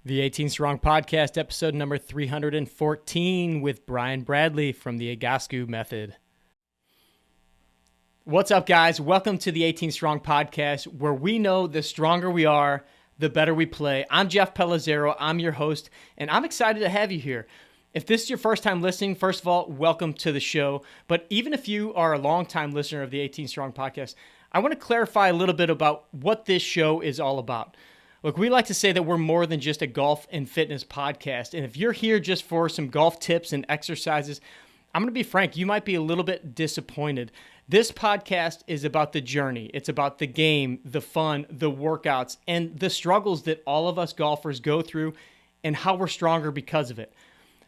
The 18 Strong Podcast, episode number 314 with Brian Bradley from the Egoscue Method. What's up, guys? Welcome to the 18 Strong Podcast, where we know the stronger we are, the better we play. I'm Jeff Pellizzero. I'm your host, and I'm excited to have you here. If this is your first time listening, first of all, welcome to the show. But even if you are a longtime listener of the 18 Strong Podcast, I want to clarify a little bit about what this show is all about. Look, we like to say that we're more than just a golf and fitness podcast. And if you're here just for some golf tips and exercises, I'm going to be frank, you might be a little bit disappointed. This podcast is about the journey. It's about the game, the fun, the workouts, and the struggles that all of us golfers go through and how we're stronger because of it.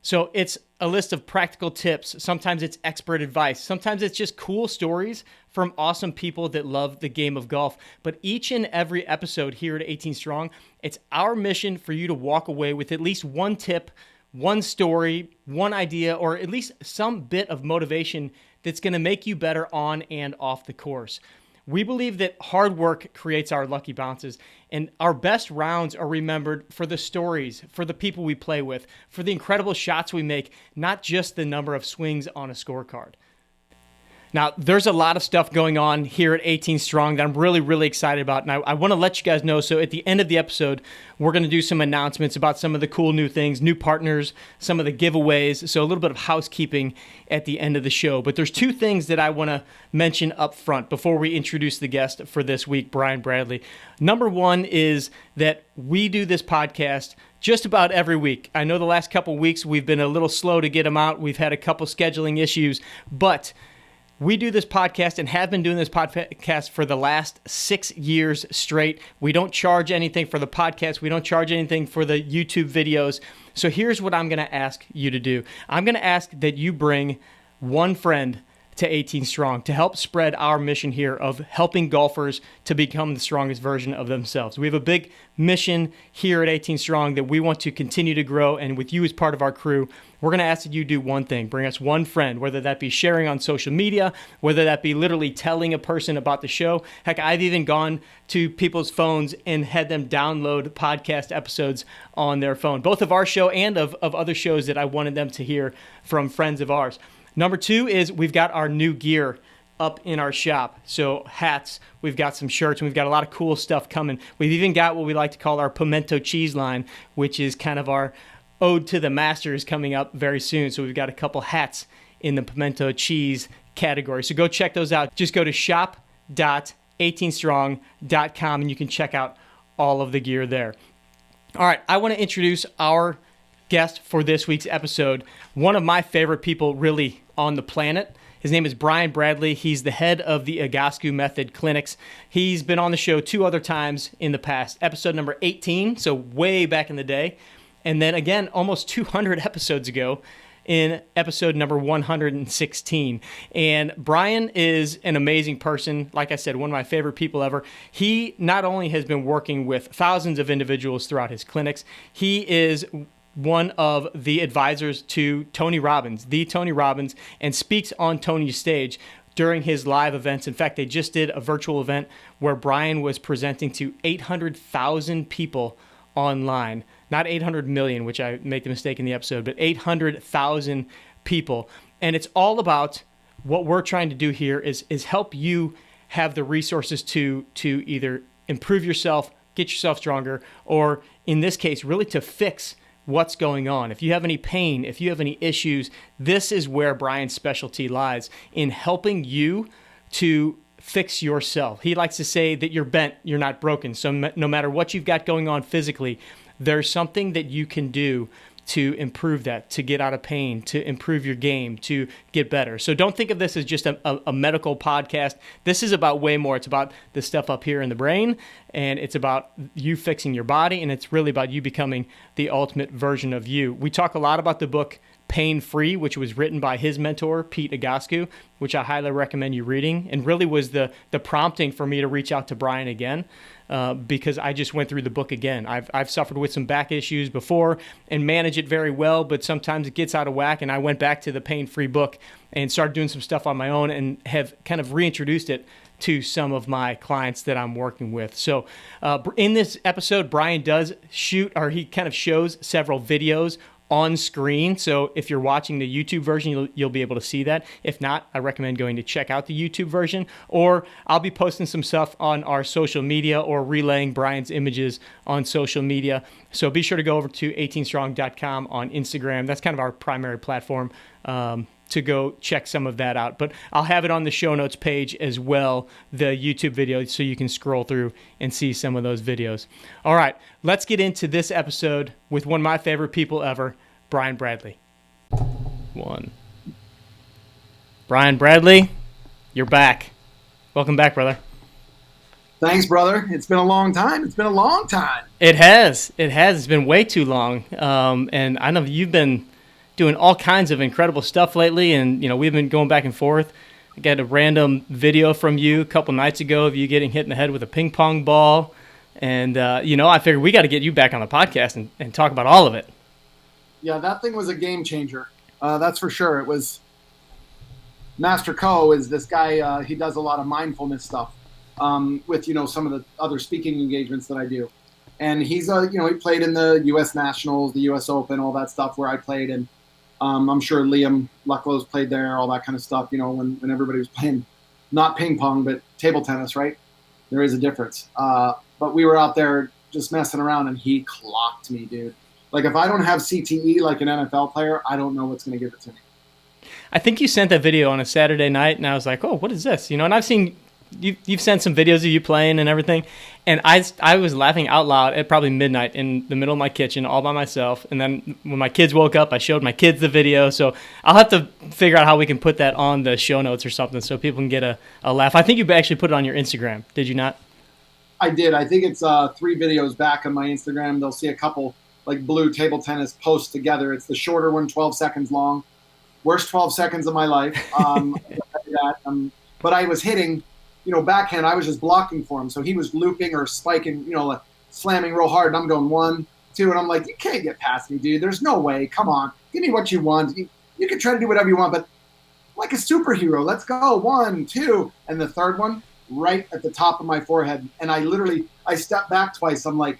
So it's a list of practical tips. Sometimes it's expert advice. Sometimes it's just cool stories from awesome people that love the game of golf. But each and every episode here at 18 Strong, it's our mission for you to walk away with at least one tip, one story, one idea, or at least some bit of motivation that's going to make you better on and off the course. We believe that hard work creates our lucky bounces, and our best rounds are remembered for the stories, for the people we play with, for the incredible shots we make, not just the number of swings on a scorecard. Now, there's a lot of stuff going on here at 18 Strong that I'm really excited about, and I want to let you guys know. So at the end of the episode, we're going to do some announcements about some of the cool new things, new partners, some of the giveaways, so a little bit of housekeeping at the end of the show. But there's two things that I want to mention up front before we introduce the guest for this week, Brian Bradley. Number one is that we do this podcast just about every week. I know the last couple weeks we've been a little slow to get them out. We've had a couple scheduling issues, but we do this podcast and have been doing this podcast for the last 6 years straight. We don't charge anything for the podcast. We don't charge anything for the YouTube videos. So here's what I'm going to ask you to do. I'm going to ask that you bring one friend to 18 Strong to help spread our mission here of helping golfers to become the strongest version of themselves. We have a big mission here at 18 Strong that we want to continue to grow, and with you as part of our crew, we're going to ask that you do one thing. Bring us one friend, whether that be sharing on social media, whether that be literally telling a person about the show. Heck, I've even gone to people's phones and had them download podcast episodes on their phone, both of our show and of other shows that I wanted them to hear from friends of ours. Number two is we've got our new gear up in our shop. So hats, we've got some shirts, and we've got a lot of cool stuff coming. We've even got what we like to call our pimento cheese line, which is kind of our ode to the masters coming up very soon. So we've got a couple hats in the pimento cheese category. So go check those out. Just go to shop.18strong.com and you can check out all of the gear there. All right, I want to introduce our guest for this week's episode. One of my favorite people really on the planet. His name is Brian Bradley. He's the head of the Egoscue Method Clinics. He's been on the show 2 other times in the past. Episode number 18, so way back in the day. And then again, almost 200 episodes ago in episode number 116. And Brian is an amazing person. Like I said, one of my favorite people ever. He not only has been working with thousands of individuals throughout his clinics, he is one of the advisors to Tony Robbins, and speaks on Tony's stage during his live events. In fact, they just did a virtual event where Brian was presenting to 800,000 people online. Not 800 million, which I make the mistake in the episode, but 800,000 people. And it's all about what we're trying to do here is help you have the resources to either improve yourself, get yourself stronger, or in this case, really to fix what's going on. If you have any pain, if you have any issues, this is where Brian's specialty lies, in helping you to fix yourself. He likes to say that you're bent, you're not broken. So no matter what you've got going on physically, there's something that you can do to improve that, to get out of pain, to improve your game, to get better. So don't think of this as just a medical podcast. This is about way more. It's about the stuff up here in the brain, and it's about you fixing your body, and it's really about you becoming the ultimate version of you. We talk a lot about the book Pain Free, which was written by his mentor, Pete Egoscue, which I highly recommend you reading, and really was the prompting for me to reach out to Brian again. Because I just went through the book again. I've suffered with some back issues before and manage it very well, but sometimes it gets out of whack, and I went back to the Pain Free book and started doing some stuff on my own and have kind of reintroduced it to some of my clients that I'm working with. So in this episode, Brian does he kind of shows several videos on screen. So if you're watching the YouTube version, you'll be able to see that. If not, I recommend going to check out the YouTube version, or I'll be posting some stuff on our social media or relaying Brian's images on social media. So be sure to go over to 18strong.com on Instagram. That's kind of our primary platform to go check some of that out. But I'll have it on the show notes page as well, the YouTube video, so you can scroll through and see some of those videos. All right, let's get into this episode with one of my favorite people ever, Brian Bradley. Brian Bradley, you're back. Welcome back, brother. Thanks, brother. It's been a long time. It has. It's been way too long. And I know you've been doing all kinds of incredible stuff lately, and we've been going back and forth. I got a random video from you a couple nights ago of you getting hit in the head with a ping pong ball, and I figured we got to get you back on the podcast and talk about all of it. Yeah, that thing was a game changer. That's for sure. It was Master Co. is this guy. He does a lot of mindfulness stuff with some of the other speaking engagements that I do, and he's he played in the U.S. Nationals, the U.S. Open, all that stuff where I played, and I'm sure Liam Lucklow's played there, all that kind of stuff, when everybody was playing, not ping pong, but table tennis, right? There is a difference. But we were out there just messing around, and he clocked me, dude. Like, if I don't have CTE like an NFL player, I don't know what's going to give it to me. I think you sent that video on a Saturday night, and I was like, oh, what is this? And I've seen you've sent some videos of you playing and everything, and I was laughing out loud at probably midnight in the middle of my kitchen all by myself. And then when my kids woke up, I showed my kids the video. So I'll have to figure out how we can put that on the show notes or something so people can get a laugh. I think you actually put it on your Instagram. Did you not? I did. I think it's 3 videos back on my Instagram. They'll see a couple like blue table tennis posts together. It's the shorter one, 12 seconds long. Worst 12 seconds of my life. But I was hitting, backhand. I was just blocking for him. So he was looping or spiking, slamming real hard. And I'm going 1, 2. And I'm like, you can't get past me, dude. There's no way. Come on. Give me what you want. You can try to do whatever you want, but like a superhero. Let's go. 1, 2. And the third one, right at the top of my forehead. And I stepped back twice. I'm like,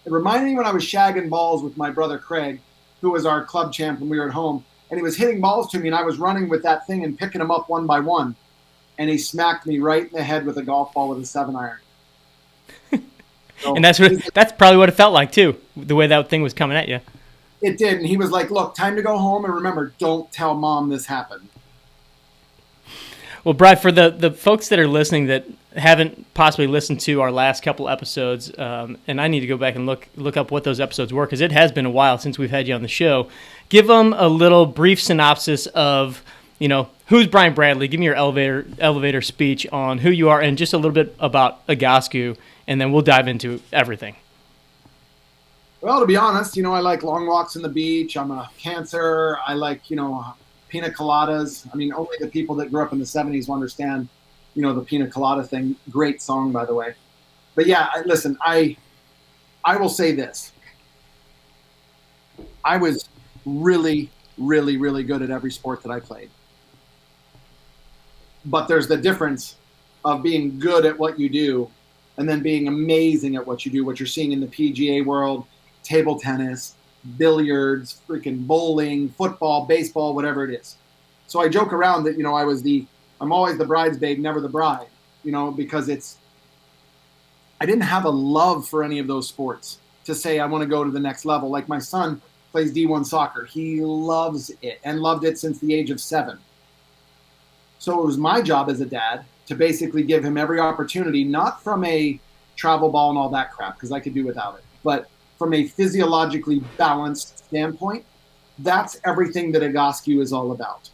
it reminded me when I was shagging balls with my brother Craig, who was our club champ when we were at home. And he was hitting balls to me, and I was running with that thing and picking them up one by one. And he smacked me right in the head with a golf ball with a 7-iron. So, and that's probably what it felt like, too, the way that thing was coming at you. It did. And he was like, look, time to go home. And remember, don't tell Mom this happened. Well, Brad, for the folks that are listening that haven't possibly listened to our last couple episodes, and I need to go back and look up what those episodes were, because it has been a while since we've had you on the show. Give them a little brief synopsis of, who's Brian Bradley. Give me your elevator speech on who you are, and just a little bit about Egoscue, and then we'll dive into everything. Well, to be honest, I like long walks on the beach. I'm a cancer. I like, pina coladas. I mean, only the people that grew up in the 70s will understand, the pina colada thing. Great song, by the way. But yeah, listen, I will say this. I was really, really, really good at every sport that I played. But there's the difference of being good at what you do and then being amazing at what you do, what you're seeing in the PGA world, table tennis, billiards, freaking bowling, football, baseball, whatever it is. So I joke around that, I'm always the bridesmaid, never the bride, because I didn't have a love for any of those sports to say I want to go to the next level. Like my son plays D1 soccer. He loves it and loved it since the age of 7. So it was my job as a dad to basically give him every opportunity, not from a travel ball and all that crap, because I could do without it, but from a physiologically balanced standpoint. That's everything that Egoscue is all about.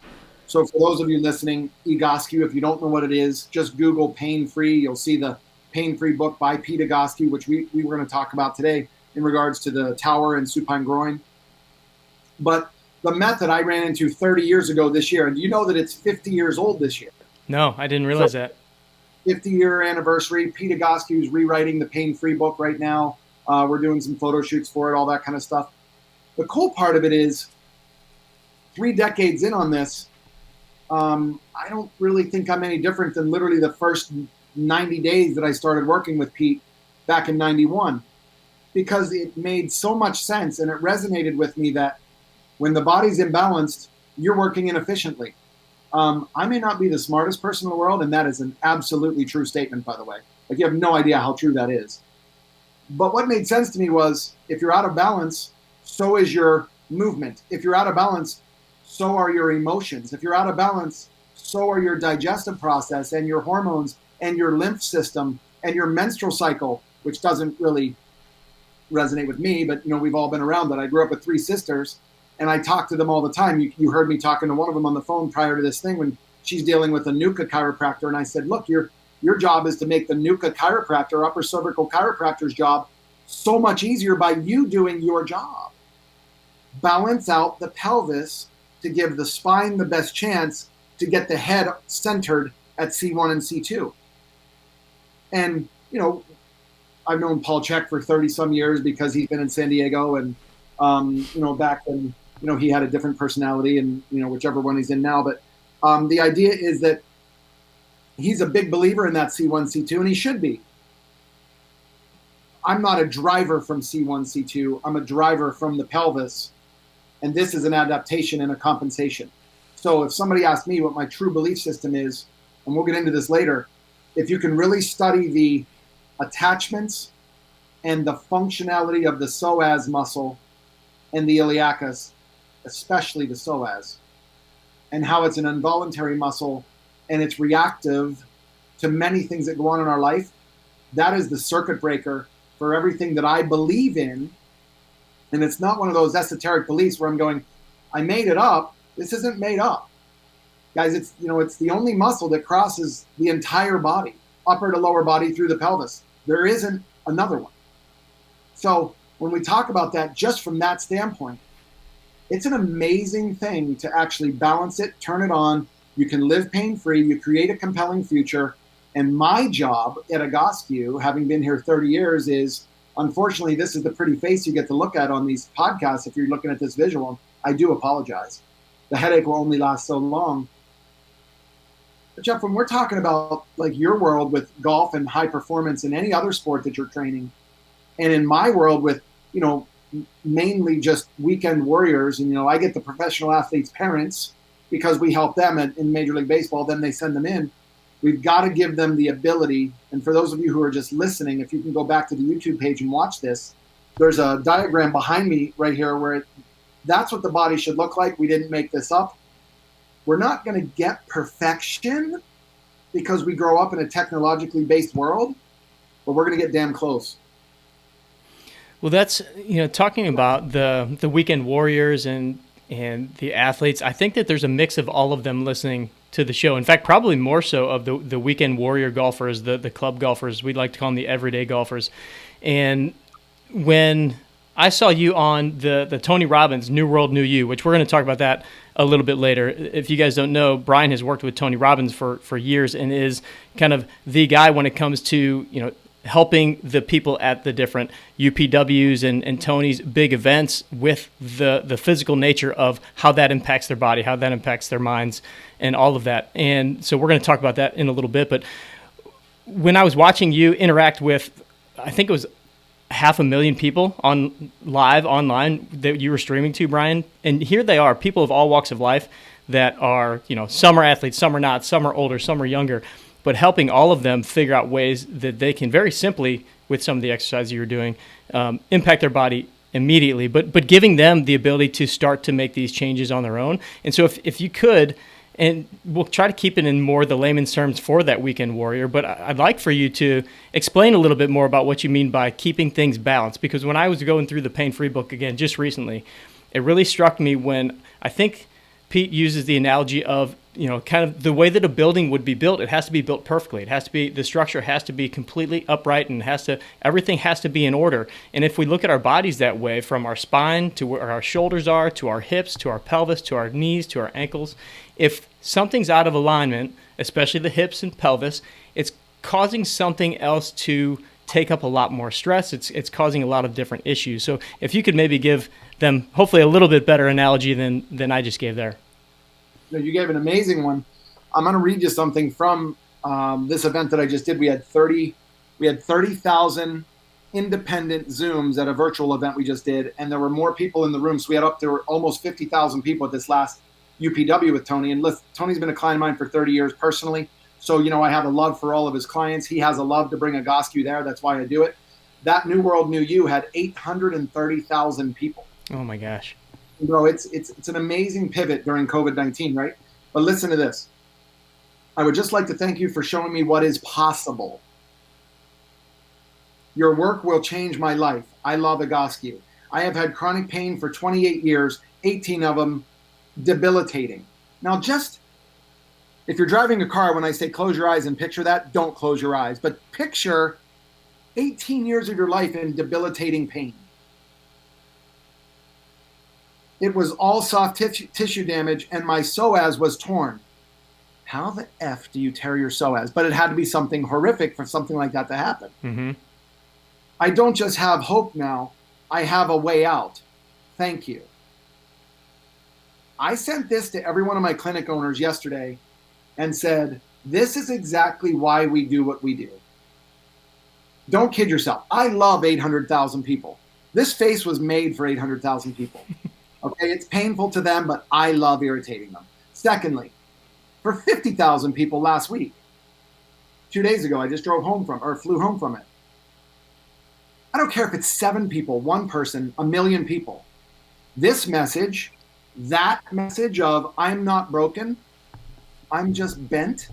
So for those of you listening, Egoscue, if you don't know what it is, just Google Pain Free. You'll see the Pain Free book by Pete Egoscue, which we were going to talk about today in regards to the tower and supine groin. But the method I ran into 30 years ago this year, and you know that it's 50 years old this year. No, I didn't realize that. 50-year anniversary. Pete Egoscue is rewriting the Pain Free book right now. We're doing some photo shoots for it, all that kind of stuff. The cool part of it is 3 decades in on this, I don't really think I'm any different than literally the first 90 days that I started working with Pete back in 91, because it made so much sense and it resonated with me that when the body's imbalanced, you're working inefficiently. I may not be the smartest person in the world, and that is an absolutely true statement, by the way. Like, you have no idea how true that is. But what made sense to me was, if you're out of balance, so is your movement. If you're out of balance, so are your emotions. If you're out of balance, so are your digestive process and your hormones and your lymph system and your menstrual cycle, which doesn't really resonate with me, but we've all been around that. I grew up with 3 sisters, and I talk to them all the time. You heard me talking to one of them on the phone prior to this thing when she's dealing with a NUCA chiropractor, and I said, look, your job is to make the NUCA chiropractor, upper cervical chiropractor's job, so much easier by you doing your job. Balance out the pelvis to give the spine the best chance to get the head centered at C1 and C2. And, I've known Paul Chek for 30 some years because he's been in San Diego, and, back when, he had a different personality, and, whichever one he's in now. But the idea is that he's a big believer in that C1, C2, and he should be. I'm not a driver from C1, C2. I'm a driver from the pelvis. And this is an adaptation and a compensation. So if somebody asks me what my true belief system is, and we'll get into this later, if you can really study the attachments and the functionality of the psoas muscle and the iliacus, especially the psoas, and how it's an involuntary muscle and it's reactive to many things that go on in our life, that is the circuit breaker for everything that I believe in. And it's not one of those esoteric beliefs where I'm going, I made it up. This isn't made up. Guys, it's the only muscle that crosses the entire body, upper to lower body through the pelvis. There isn't another one. So when we talk about that, just from that standpoint, it's an amazing thing to actually balance it, turn it on. You can live pain-free. You create a compelling future. And my job at Egoscue, having been here 30 years, is, unfortunately, this is the pretty face you get to look at on these podcasts if you're looking at this visual. I do apologize. The headache will only last so long. But Jeff, when we're talking about like your world with golf and high performance and any other sport that you're training, and in my world with, mainly just weekend warriors, and, I get the professional athletes' parents because we help them in Major League Baseball, then they send them in. We've got to give them the ability, and for those of you who are just listening, if you can go back to the YouTube page and watch this, there's a diagram behind me right here where that's what the body should look like. We didn't make this up. We're not going to get perfection because we grow up in a technologically based world, but we're going to get damn close. Well, that's, talking about the weekend warriors and the athletes, I think that there's a mix of all of them listening to the show. In fact, probably more so of the weekend warrior golfers, the club golfers. We'd like to call them the everyday golfers. And when I saw you on the Tony Robbins New World, New You, which we're going to talk about that a little bit later. If you guys don't know, Brian has worked with Tony Robbins for years and is kind of the guy when it comes to, helping the people at the different UPWs and Tony's big events with the physical nature of how that impacts their body, how that impacts their minds, and all of that. And so we're going to talk about that in a little bit. But when I was watching you interact with, I think it was 500,000 people online that you were streaming to, Brian, and here they are, people of all walks of life that are, some are athletes, some are not, some are older, some are younger, but helping all of them figure out ways that they can very simply, with some of the exercises you're doing, impact their body immediately, but giving them the ability to start to make these changes on their own. And so if you could, and we'll try to keep it in more the layman's terms for that weekend warrior, but I'd like for you to explain a little bit more about what you mean by keeping things balanced, because when I was going through the Pain Free book again just recently, it really struck me when I think Pete uses the analogy of, kind of the way that a building would be built. It has to be built perfectly. It has to be, the structure has to be completely upright, and everything has to be in order. And if we look at our bodies that way, from our spine to where our shoulders are, to our hips, to our pelvis, to our knees, to our ankles, if something's out of alignment, especially the hips and pelvis, it's causing something else to take up a lot more stress. It's causing a lot of different issues. So if you could maybe give them hopefully a little bit better analogy than I just gave there. you gave an amazing one. I'm going to read you something from this event that I just did. We had 30,000 independent Zooms at a virtual event we just did, and there were more people in the room. So we had up to almost 50,000 people at this last UPW with Tony. And listen, Tony's been a client of mine for 30 years personally. So, I have a love for all of his clients. He has a love to bring Egoscue there. That's why I do it. That New World, New You had 830,000 people. Oh my gosh. Bro, it's an amazing pivot during COVID-19, right? But listen to this. I would just like to thank you for showing me what is possible. Your work will change my life. I love Egoscue. I have had chronic pain for 28 years, 18 of them debilitating. Now, just if you're driving a car, when I say close your eyes and picture that, don't close your eyes. But picture 18 years of your life in debilitating pain. It was all soft tissue damage, and my psoas was torn. How the F do you tear your psoas? But it had to be something horrific for something like that to happen. Mm-hmm. I don't just have hope now. I have a way out. Thank you. I sent this to every one of my clinic owners yesterday and said, this is exactly why we do what we do. Don't kid yourself. I love 800,000 people. This face was made for 800,000 people. Okay, it's painful to them, but I love irritating them. Secondly, for 50,000 people last week, 2 days ago, I just flew home from it. I don't care if it's 7 people, 1 person, 1 million people. This message, that message of I'm not broken, I'm just bent,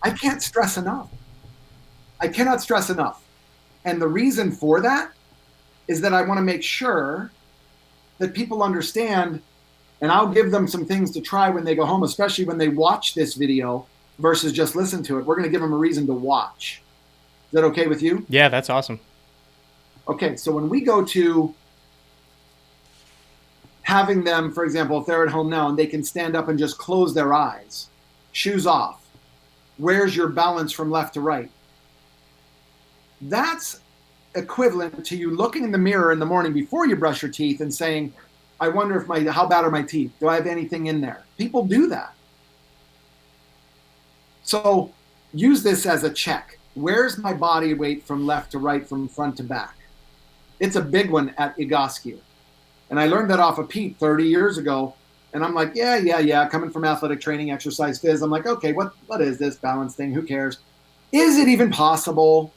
I can't stress enough. I cannot stress enough. And the reason for that is that I want to make sure that people understand, and I'll give them some things to try when they go home, especially when they watch this video versus just listen to it. We're going to give them a reason to watch. Is that okay with you? Yeah, that's awesome. Okay, so when we go to having them, for example, if they're at home now and they can stand up and just close their eyes, shoes off, where's your balance from left to right? That's equivalent to you looking in the mirror in the morning before you brush your teeth and saying, I wonder how bad are my teeth? Do I have anything in there? People do that. So use this as a check. Where's my body weight from left to right, from front to back? It's a big one at Egoscue. And I learned that off of Pete 30 years ago. And I'm like, yeah. Coming from athletic training, exercise phys, I'm like, okay, what is this balance thing? Who cares? Is it even possible?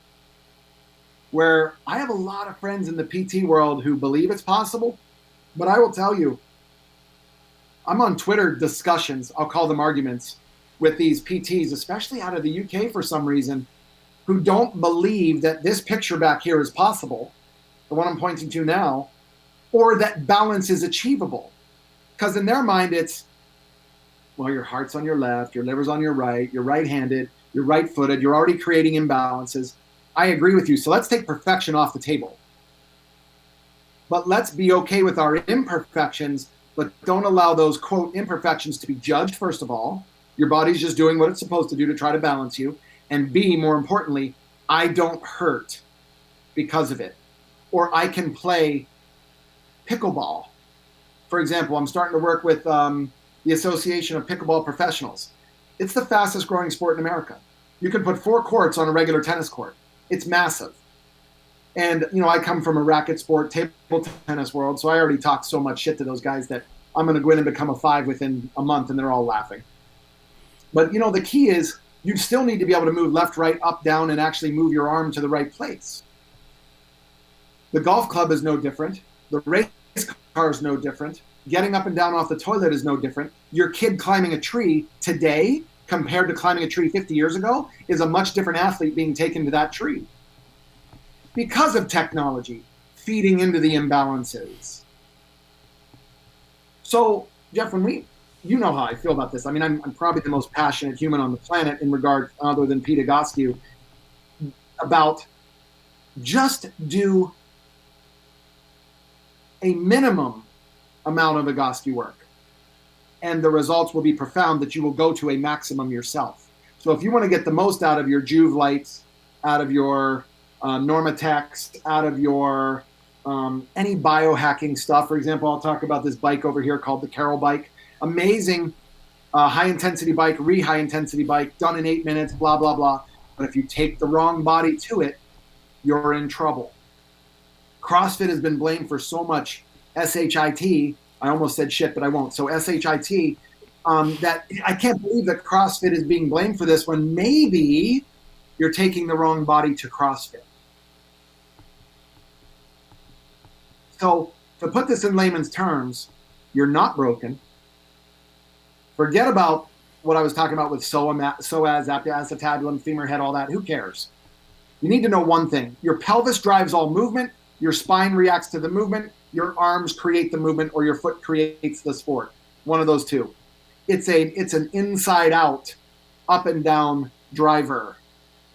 Where I have a lot of friends in the PT world who believe it's possible, but I will tell you, I'm on Twitter discussions, I'll call them arguments, with these PTs, especially out of the UK for some reason, who don't believe that this picture back here is possible, the one I'm pointing to now, or that balance is achievable. Because in their mind, it's, well, your heart's on your left, your liver's on your right, you're right-handed, you're right-footed, you're already creating imbalances. I agree with you. So let's take perfection off the table. But let's be okay with our imperfections, but don't allow those, quote, imperfections to be judged, first of all. Your body's just doing what it's supposed to do to try to balance you. And B, more importantly, I don't hurt because of it. Or I can play pickleball. For example, I'm starting to work with the Association of Pickleball Professionals. It's the fastest growing sport in America. You can put 4 courts on a regular tennis court. It's massive. And, I come from a racket sport, table tennis world, so I already talk so much shit to those guys that I'm going to go in and become a 5 within a month, and they're all laughing. But, the key is you still need to be able to move left, right, up, down, and actually move your arm to the right place. The golf club is no different. The race car is no different. Getting up and down off the toilet is no different. Your kid climbing a tree today compared to climbing a tree 50 years ago is a much different athlete being taken to that tree because of technology feeding into the imbalances. So, Jeff, you know how I feel about this. I mean, I'm probably the most passionate human on the planet in regard, other than Pete Egoscue, about just do a minimum amount of Egoscue work, and the results will be profound that you will go to a maximum yourself. So if you want to get the most out of your Juve lights, out of your Normatex, out of your any biohacking stuff, for example, I'll talk about this bike over here called the Carol bike. Amazing high intensity bike, high intensity bike, done in 8 minutes, blah, blah, blah. But if you take the wrong body to it, you're in trouble. CrossFit has been blamed for so much SHIT. I almost said shit, but I won't. So SHIT, that I can't believe that CrossFit is being blamed for this when maybe you're taking the wrong body to CrossFit. So to put this in layman's terms, you're not broken. Forget about what I was talking about with psoas, acetabulum, femur head, all that. Who cares? You need to know one thing. Your pelvis drives all movement. Your spine reacts to the movement. Your arms create the movement, or your foot creates the sport. One of those two. It's an inside out, up and down driver.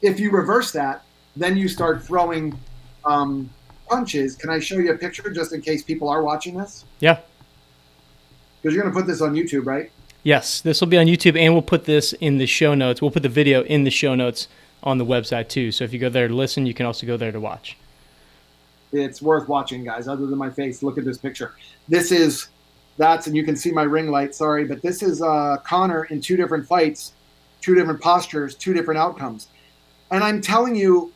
If you reverse that, then you start throwing punches. Can I show you a picture just in case people are watching this? Yeah. Because you're going to put this on YouTube, right? Yes, this will be on YouTube, and we'll put this in the show notes. We'll put the video in the show notes on the website too. So if you go there to listen, you can also go there to watch. It's worth watching, guys. Other than my face, look at this picture. And you can see my ring light, sorry, but this is Connor in 2 different fights, 2 different postures, 2 different outcomes. And I'm telling you,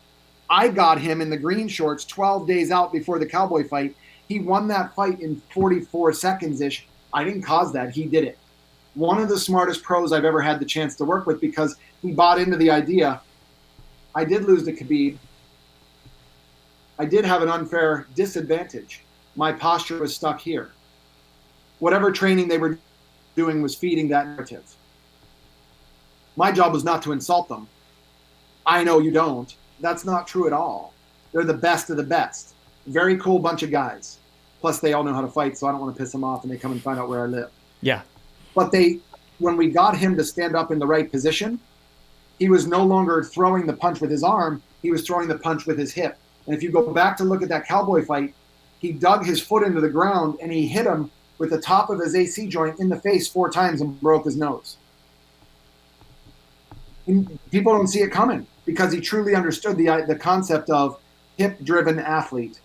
I got him in the green shorts 12 days out before the Cowboy fight. He won that fight in 44 seconds-ish. I didn't cause that. He did it. One of the smartest pros I've ever had the chance to work with, because he bought into the idea. I did lose to Khabib. I did have an unfair disadvantage. My posture was stuck here. Whatever training they were doing was feeding that narrative. My job was not to insult them. I know you don't. That's not true at all. They're the best of the best. Very cool bunch of guys. Plus, they all know how to fight, so I don't want to piss them off, and they come and find out where I live. Yeah. But when we got him to stand up in the right position, he was no longer throwing the punch with his arm. He was throwing the punch with his hip. And if you go back to look at that Cowboy fight, he dug his foot into the ground and he hit him with the top of his AC joint in the face 4 times and broke his nose. And people don't see it coming because he truly understood the concept of hip-driven athlete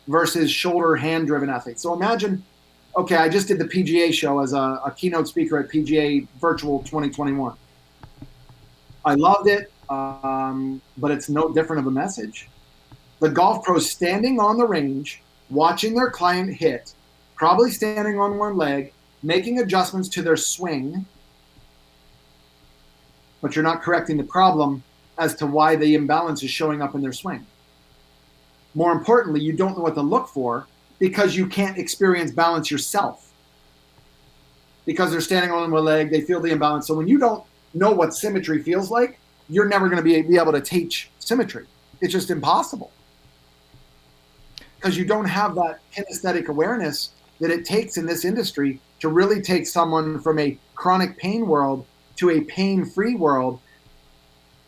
versus shoulder-hand-driven athlete. So imagine, okay, I just did the PGA show as a keynote speaker at PGA Virtual 2021. I loved it, but it's no different of a message. The golf pros standing on the range, watching their client hit, probably standing on one leg, making adjustments to their swing, but you're not correcting the problem as to why the imbalance is showing up in their swing. More importantly, you don't know what to look for because you can't experience balance yourself. Because they're standing on one leg, they feel the imbalance. So when you don't know what symmetry feels like, you're never going to be able to teach symmetry. It's just impossible. Because you don't have that kinesthetic awareness that it takes in this industry to really take someone from a chronic pain world to a pain-free world.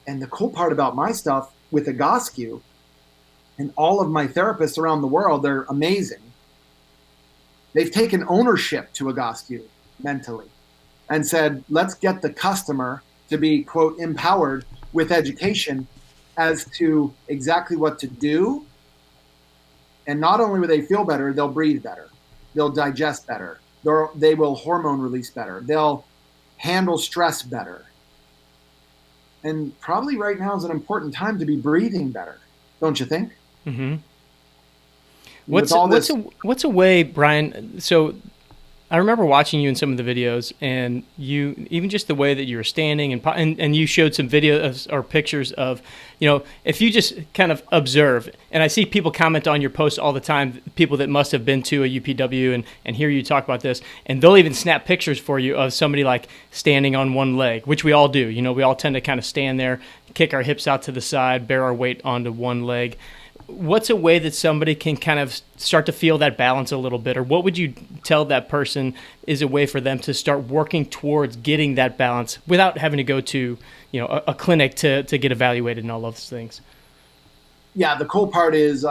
And the cool part about my stuff with Egoscue and all of my therapists around the world, they're amazing. They've taken ownership to Egoscue mentally and said, let's get the customer to be, quote, empowered with education as to exactly what to do. And not only will they feel better, they'll breathe better. They'll digest better. They will hormone release better. They'll handle stress better. And probably right now is an important time to be breathing better, don't you think? Mm-hmm. What's a way, Brian? So I remember watching you in some of the videos, and you even just the way that you were standing, and you showed some videos or pictures of, if you just kind of observe, and I see people comment on your posts all the time, people that must have been to a UPW and hear you talk about this, and they'll even snap pictures for you of somebody like standing on one leg, which we all do. We all tend to kind of stand there, kick our hips out to the side, bear our weight onto one leg. What's a way that somebody can kind of start to feel that balance a little bit? Or what would you tell that person is a way for them to start working towards getting that balance without having to go to, a clinic to get evaluated and all those things? Yeah, the cool part is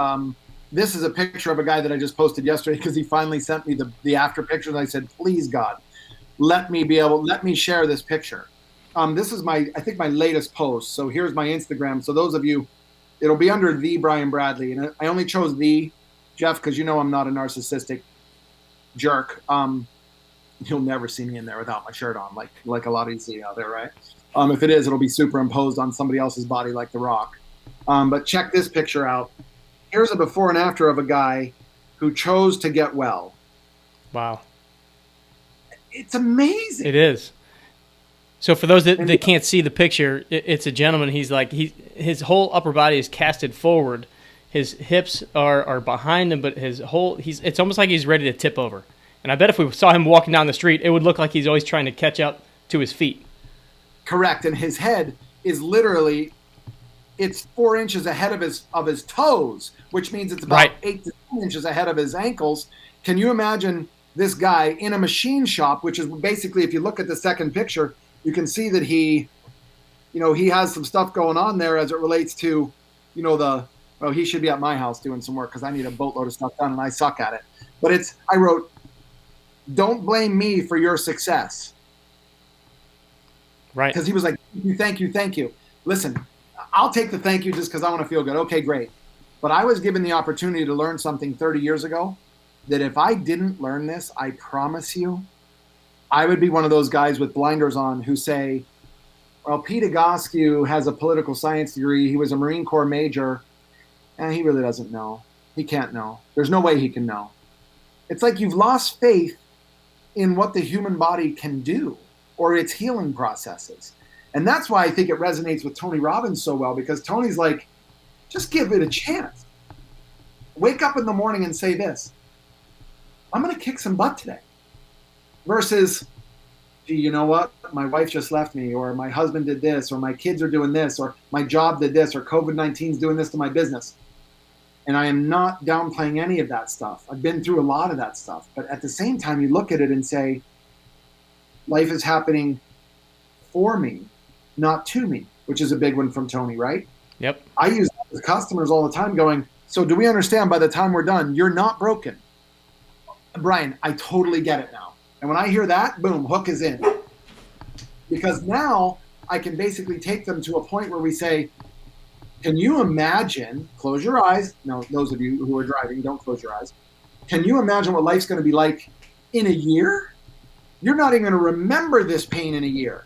this is a picture of a guy that I just posted yesterday because he finally sent me the after pictures. I said, please, God, let me share this picture. This is my latest post. So here's my Instagram. So those of you, it'll be under the Brian Bradley. And I only chose the, Jeff, because I'm not a narcissistic jerk. you'll never see me in there without my shirt on, like a lot of you see out there, right? If it is, it'll be superimposed on somebody else's body like The Rock. But check this picture out. Here's a before and after of a guy who chose to get well. Wow. It's amazing. It is. So for those that can't see the picture, it's a gentleman. His whole upper body is casted forward. His hips are behind him, but it's almost like he's ready to tip over. And I bet if we saw him walking down the street, it would look like he's always trying to catch up to his feet. Correct. And his head is literally, it's 4 inches ahead of his toes, which means it's about 8 to 10 inches ahead of his ankles. Can you imagine this guy in a machine shop, which is basically, if you look at the second picture, you can see that he has some stuff going on there as it relates to, he should be at my house doing some work because I need a boatload of stuff done and I suck at it. But I wrote, don't blame me for your success. Right. Because he was like, thank you. Listen, I'll take the thank you just because I want to feel good. Okay, great. But I was given the opportunity to learn something 30 years ago that if I didn't learn this, I promise you, I would be one of those guys with blinders on who say, well, Pete Egoscue has a political science degree. He was a Marine Corps major, and he really doesn't know. He can't know. There's no way he can know. It's like you've lost faith in what the human body can do or its healing processes. And that's why I think it resonates with Tony Robbins so well, because Tony's like, just give it a chance. Wake up in the morning and say this, I'm going to kick some butt today. Versus, gee, you know what? My wife just left me, or my husband did this, or my kids are doing this, or my job did this, or COVID-19 is doing this to my business. And I am not downplaying any of that stuff. I've been through a lot of that stuff. But at the same time, you look at it and say, life is happening for me, not to me, which is a big one from Tony, right? Yep. I use that with customers all the time going, so do we understand by the time we're done, you're not broken? Brian, I totally get it now. And when I hear that, boom, hook is in. Because now I can basically take them to a point where we say, can you imagine, close your eyes. No, those of you who are driving, don't close your eyes. Can you imagine what life's going to be like in a year? You're not even going to remember this pain in a year.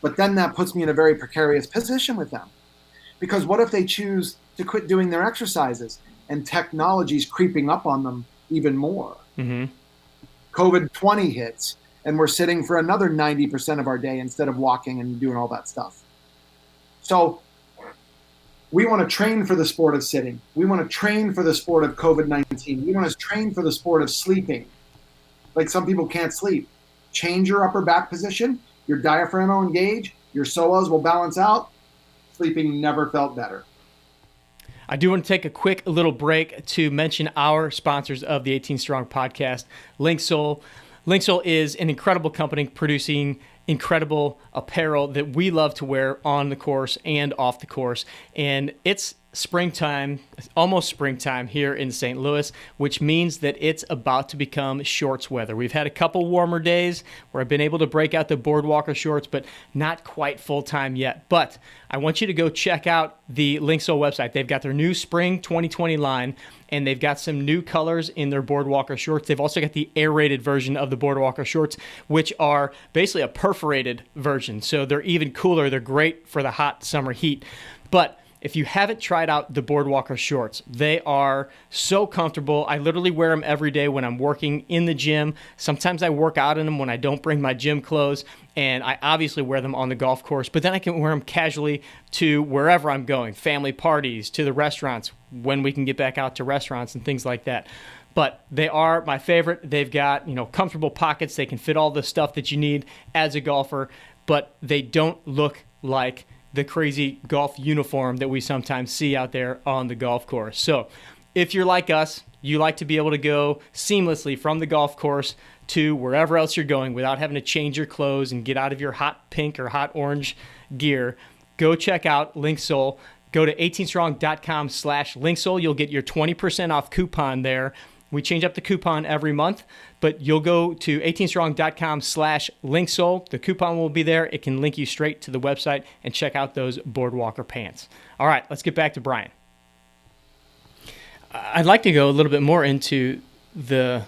But then that puts me in a very precarious position with them. Because what if they choose to quit doing their exercises and technology's creeping up on them even more? Mm-hmm. COVID-20 hits, and we're sitting for another 90% of our day instead of walking and doing all that stuff. So we want to train for the sport of sitting. We want to train for the sport of COVID-19. We want to train for the sport of sleeping. Like some people can't sleep. Change your upper back position. Your diaphragm will engage. Your psoas will balance out. Sleeping never felt better. I do want to take a quick little break to mention our sponsors of the 18 Strong podcast, Linksole. Linksole is an incredible company producing incredible apparel that we love to wear on the course and off the course. And it's springtime, almost springtime here in St. Louis, which means that it's about to become shorts weather. We've had a couple warmer days where I've been able to break out the Boardwalker shorts, but not quite full time yet. But I want you to go check out the Linksole website. They've got their new spring 2020 line, and they've got some new colors in their Boardwalker shorts. They've also got the aerated version of the Boardwalker shorts, which are basically a perforated version. So they're even cooler. They're great for the hot summer heat. But if you haven't tried out the Boardwalker shorts, they are so comfortable. I literally wear them every day when I'm working in the gym. Sometimes I work out in them when I don't bring my gym clothes, and I obviously wear them on the golf course, but then I can wear them casually to wherever I'm going, family parties, to the restaurants, when we can get back out to restaurants and things like that. But they are my favorite. They've got, comfortable pockets. They can fit all the stuff that you need as a golfer, but they don't look like the crazy golf uniform that we sometimes see out there on the golf course. So if you're like us, you like to be able to go seamlessly from the golf course to wherever else you're going without having to change your clothes and get out of your hot pink or hot orange gear, go check out Linksole. Go to 18strong.com/Linksole. You'll get your 20% off coupon there. We change up the coupon every month, but you'll go to 18strong.com/Linksole. The coupon will be there. It can link you straight to the website and check out those Boardwalker pants. All right, let's get back to Brian. I'd like to go a little bit more into the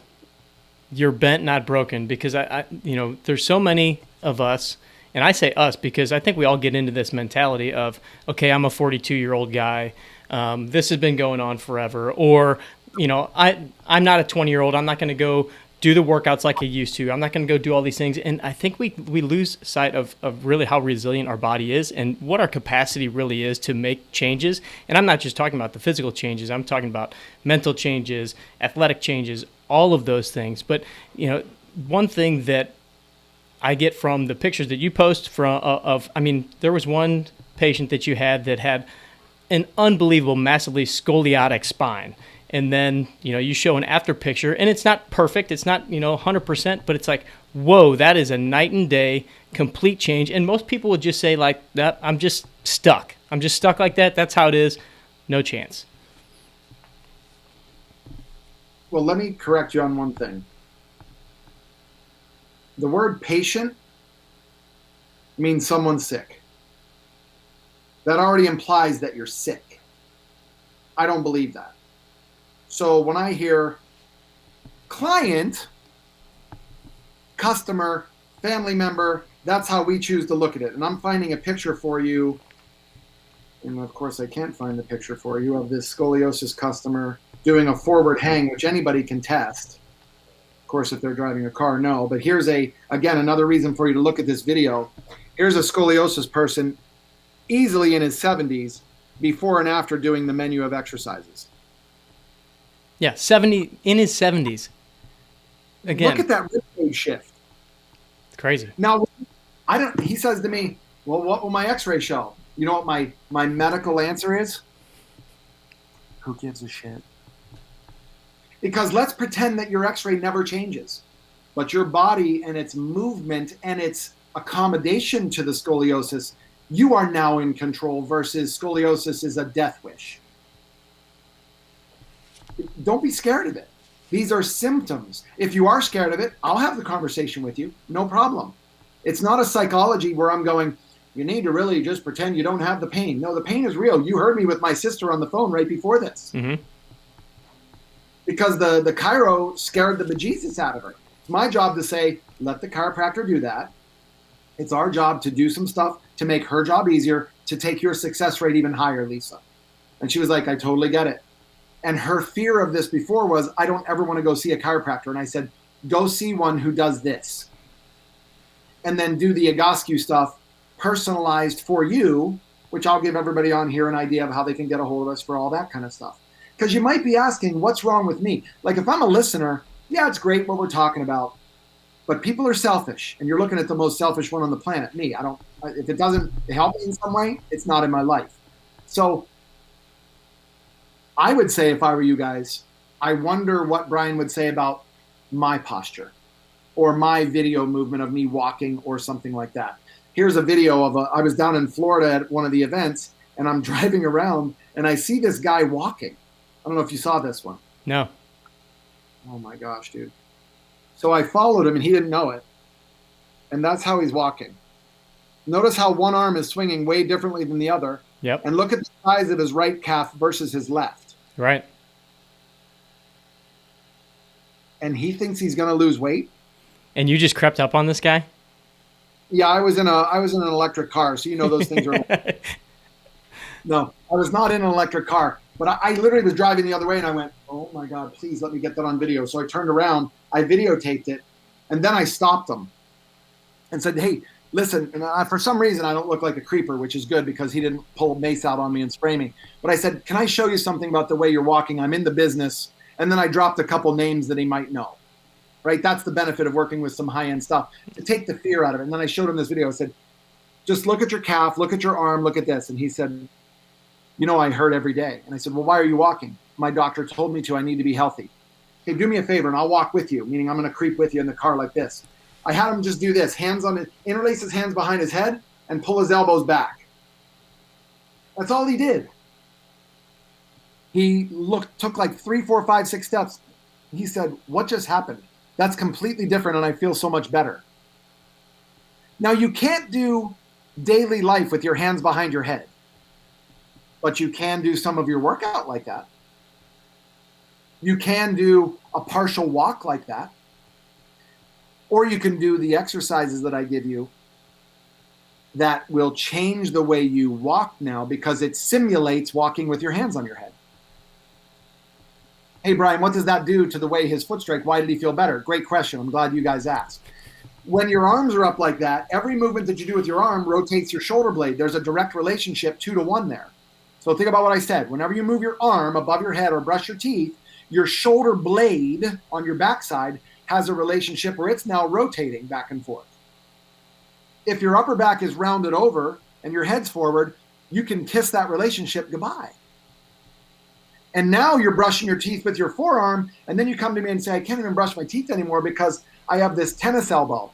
you're bent, not broken, because there's so many of us, and I say us because I think we all get into this mentality of, okay, I'm a 42-year-old guy. This has been going on forever. Or, I'm not a 20-year-old. I'm not going to go do the workouts like I used to. I'm not going to go do all these things. And I think we lose sight of really how resilient our body is and what our capacity really is to make changes. And I'm not just talking about the physical changes. I'm talking about mental changes, athletic changes, all of those things. But, one thing that I get from the pictures that you post there was one patient that you had that had an unbelievable, massively scoliotic spine. And then, you show an after picture, and it's not perfect. It's not, 100%, but it's like, whoa, that is a night and day, complete change. And most people would just say like that, I'm just stuck. I'm just stuck like that. That's how it is. No chance. Well, let me correct you on one thing. The word patient means someone sick. That already implies that you're sick. I don't believe that. So when I hear client, customer, family member, that's how we choose to look at it. And I'm finding a picture for you. And of course, I can't find the picture for you of this scoliosis customer doing a forward hang, which anybody can test. Of course, if they're driving a car, no. But here's again, another reason for you to look at this video. Here's a scoliosis person easily in his 70s before and after doing the menu of exercises. Yeah, 70 in his 70s. Again, look at that rib cage shift. It's crazy. Now, he says to me, well, what will my x-ray show? You know what my medical answer is? Who gives a shit? Because let's pretend that your x-ray never changes, but your body and its movement and its accommodation to the scoliosis, you are now in control versus scoliosis is a death wish. Don't be scared of it. These are symptoms. If you are scared of it, I'll have the conversation with you. No problem. It's not a psychology where I'm going, you need to really just pretend you don't have the pain. No, the pain is real. You heard me with my sister on the phone right before this. Mm-hmm. Because the chiro scared the bejesus out of her. It's my job to say, let the chiropractor do that. It's our job to do some stuff to make her job easier, to take your success rate even higher, Lisa. And she was like, I totally get it. And her fear of this before was, I don't ever want to go see a chiropractor. And I said, go see one who does this. And then do the Egoscue stuff personalized for you, which I'll give everybody on here an idea of how they can get a hold of us for all that kind of stuff. Because you might be asking, what's wrong with me? Like if I'm a listener, yeah, it's great what we're talking about. But people are selfish. And you're looking at the most selfish one on the planet, me. If it doesn't help me in some way, it's not in my life. So I would say, if I were you guys, I wonder what Brian would say about my posture or my video movement of me walking or something like that. Here's a video of I was down in Florida at one of the events and I'm driving around and I see this guy walking. I don't know if you saw this one. No. Oh my gosh, dude. So I followed him and he didn't know it. And that's how he's walking. Notice how one arm is swinging way differently than the other. Yep. And look at the size of his right calf versus his left. Right. And he thinks he's going to lose weight. And you just crept up on this guy? Yeah, I was in an electric car, so you know those things are. No, I was not in an electric car, but I literally was driving the other way, and I went, "Oh my God, please let me get that on video." So I turned around, I videotaped it, and then I stopped him and said, "Hey, listen." And for some reason, I don't look like a creeper, which is good because he didn't pull a mace out on me and spray me. But I said, "Can I show you something about the way you're walking? I'm in the business." And then I dropped a couple names that he might know. Right? That's the benefit of working with some high-end stuff, to take the fear out of it. And then I showed him this video. I said, just look at your calf, look at your arm, look at this. And he said, I hurt every day. And I said, well, why are you walking? My doctor told me to. I need to be healthy. Hey, do me a favor, and I'll walk with you, meaning I'm going to creep with you in the car like this. I had him just do this, interlace his hands behind his head and pull his elbows back. That's all he did. He took like 3, 4, 5, 6 steps. He said, what just happened? That's completely different, and I feel so much better. Now, you can't do daily life with your hands behind your head, but you can do some of your workout like that. You can do a partial walk like that. Or you can do the exercises that I give you that will change the way you walk now because it simulates walking with your hands on your head. Hey, Brian, what does that do to the way his foot strike? Why did he feel better? Great question. I'm glad you guys asked. When your arms are up like that, every movement that you do with your arm rotates your shoulder blade. There's a direct relationship 2-to-1 there. So think about what I said. Whenever you move your arm above your head or brush your teeth, your shoulder blade on your backside has a relationship where it's now rotating back and forth. If your upper back is rounded over and your head's forward, you can kiss that relationship goodbye. And now you're brushing your teeth with your forearm, and then you come to me and say, I can't even brush my teeth anymore because I have this tennis elbow.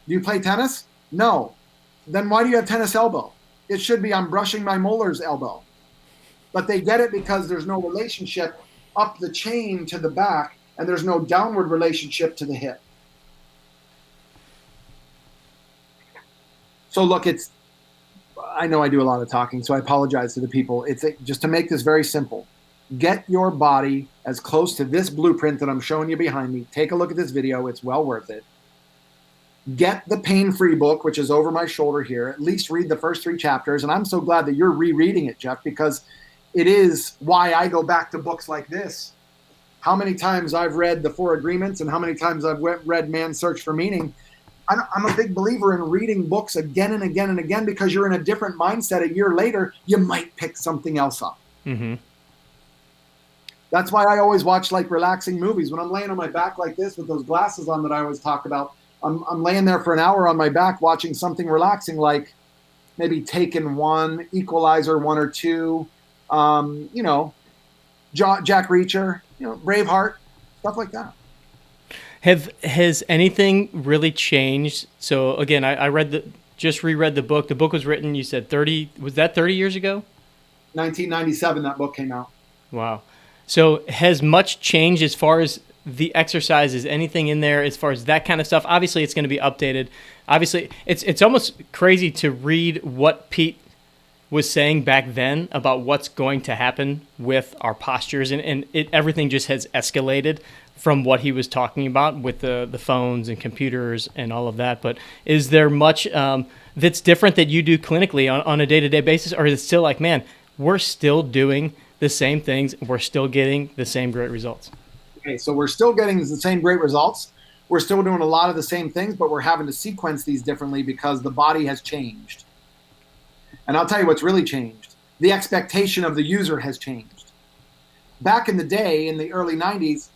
Do you play tennis? No. Then why do you have tennis elbow? It should be I'm brushing my molars elbow. But they get it because there's no relationship up the chain to the back, and there's no downward relationship to the hip. So look, I know I do a lot of talking, so I apologize to the people. Just to make this very simple. Get your body as close to this blueprint that I'm showing you behind me. Take a look at this video. It's well worth it. Get the pain-free book, which is over my shoulder here. At least read the first 3 chapters. And I'm so glad that you're rereading it, Jeff, because it is why I go back to books like this. How many times I've read The 4 Agreements and how many times I've read Man's Search for Meaning. I'm a big believer in reading books again and again and again because you're in a different mindset. A year later, you might pick something else up. Mm-hmm. That's why I always watch like relaxing movies. When I'm laying on my back like this with those glasses on that I always talk about, I'm laying there for an hour on my back watching something relaxing like maybe Taken 1, Equalizer 1 or 2, Jack Reacher, Braveheart, stuff like that. Has anything really changed? So again, I just reread the book. The book was written, you said 30 years ago? 1997 that book came out. Wow. So has much changed as far as the exercises, anything in there as far as that kind of stuff? Obviously it's going to be updated. Obviously it's almost crazy to read what Pete was saying back then about what's going to happen with our postures, and everything just has escalated from what he was talking about with the phones and computers and all of that. But is there much that's different that you do clinically on a day-to-day basis, or is it still like, man, we're still doing the same things, we're still getting the same great results? Okay, so we're still getting the same great results. We're still doing a lot of the same things, but we're having to sequence these differently because the body has changed. And I'll tell you what's really changed. The expectation of the user has changed. Back in the day, in the early 90s,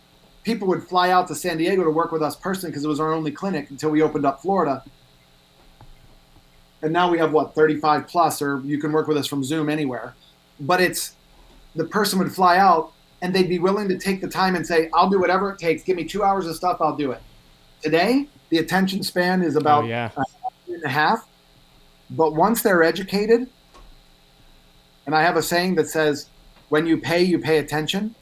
people would fly out to San Diego to work with us personally because it was our only clinic until we opened up Florida. And now we have, 35 plus, or you can work with us from Zoom anywhere. But the person would fly out and they'd be willing to take the time and say, I'll do whatever it takes. Give me 2 hours of stuff, I'll do it. Today, the attention span is about an hour and a half. But once they're educated, and I have a saying that says, when you pay attention,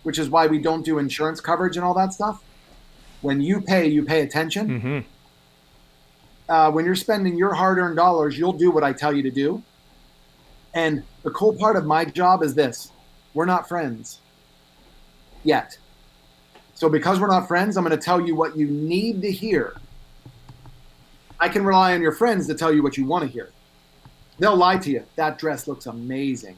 which is why we don't do insurance coverage and all that stuff. When you pay attention. Mm-hmm. When you're spending your hard-earned dollars, you'll do what I tell you to do. And the cool part of my job is this. We're not friends yet. So because we're not friends, I'm going to tell you what you need to hear. I can rely on your friends to tell you what you want to hear. They'll lie to you. That dress looks amazing.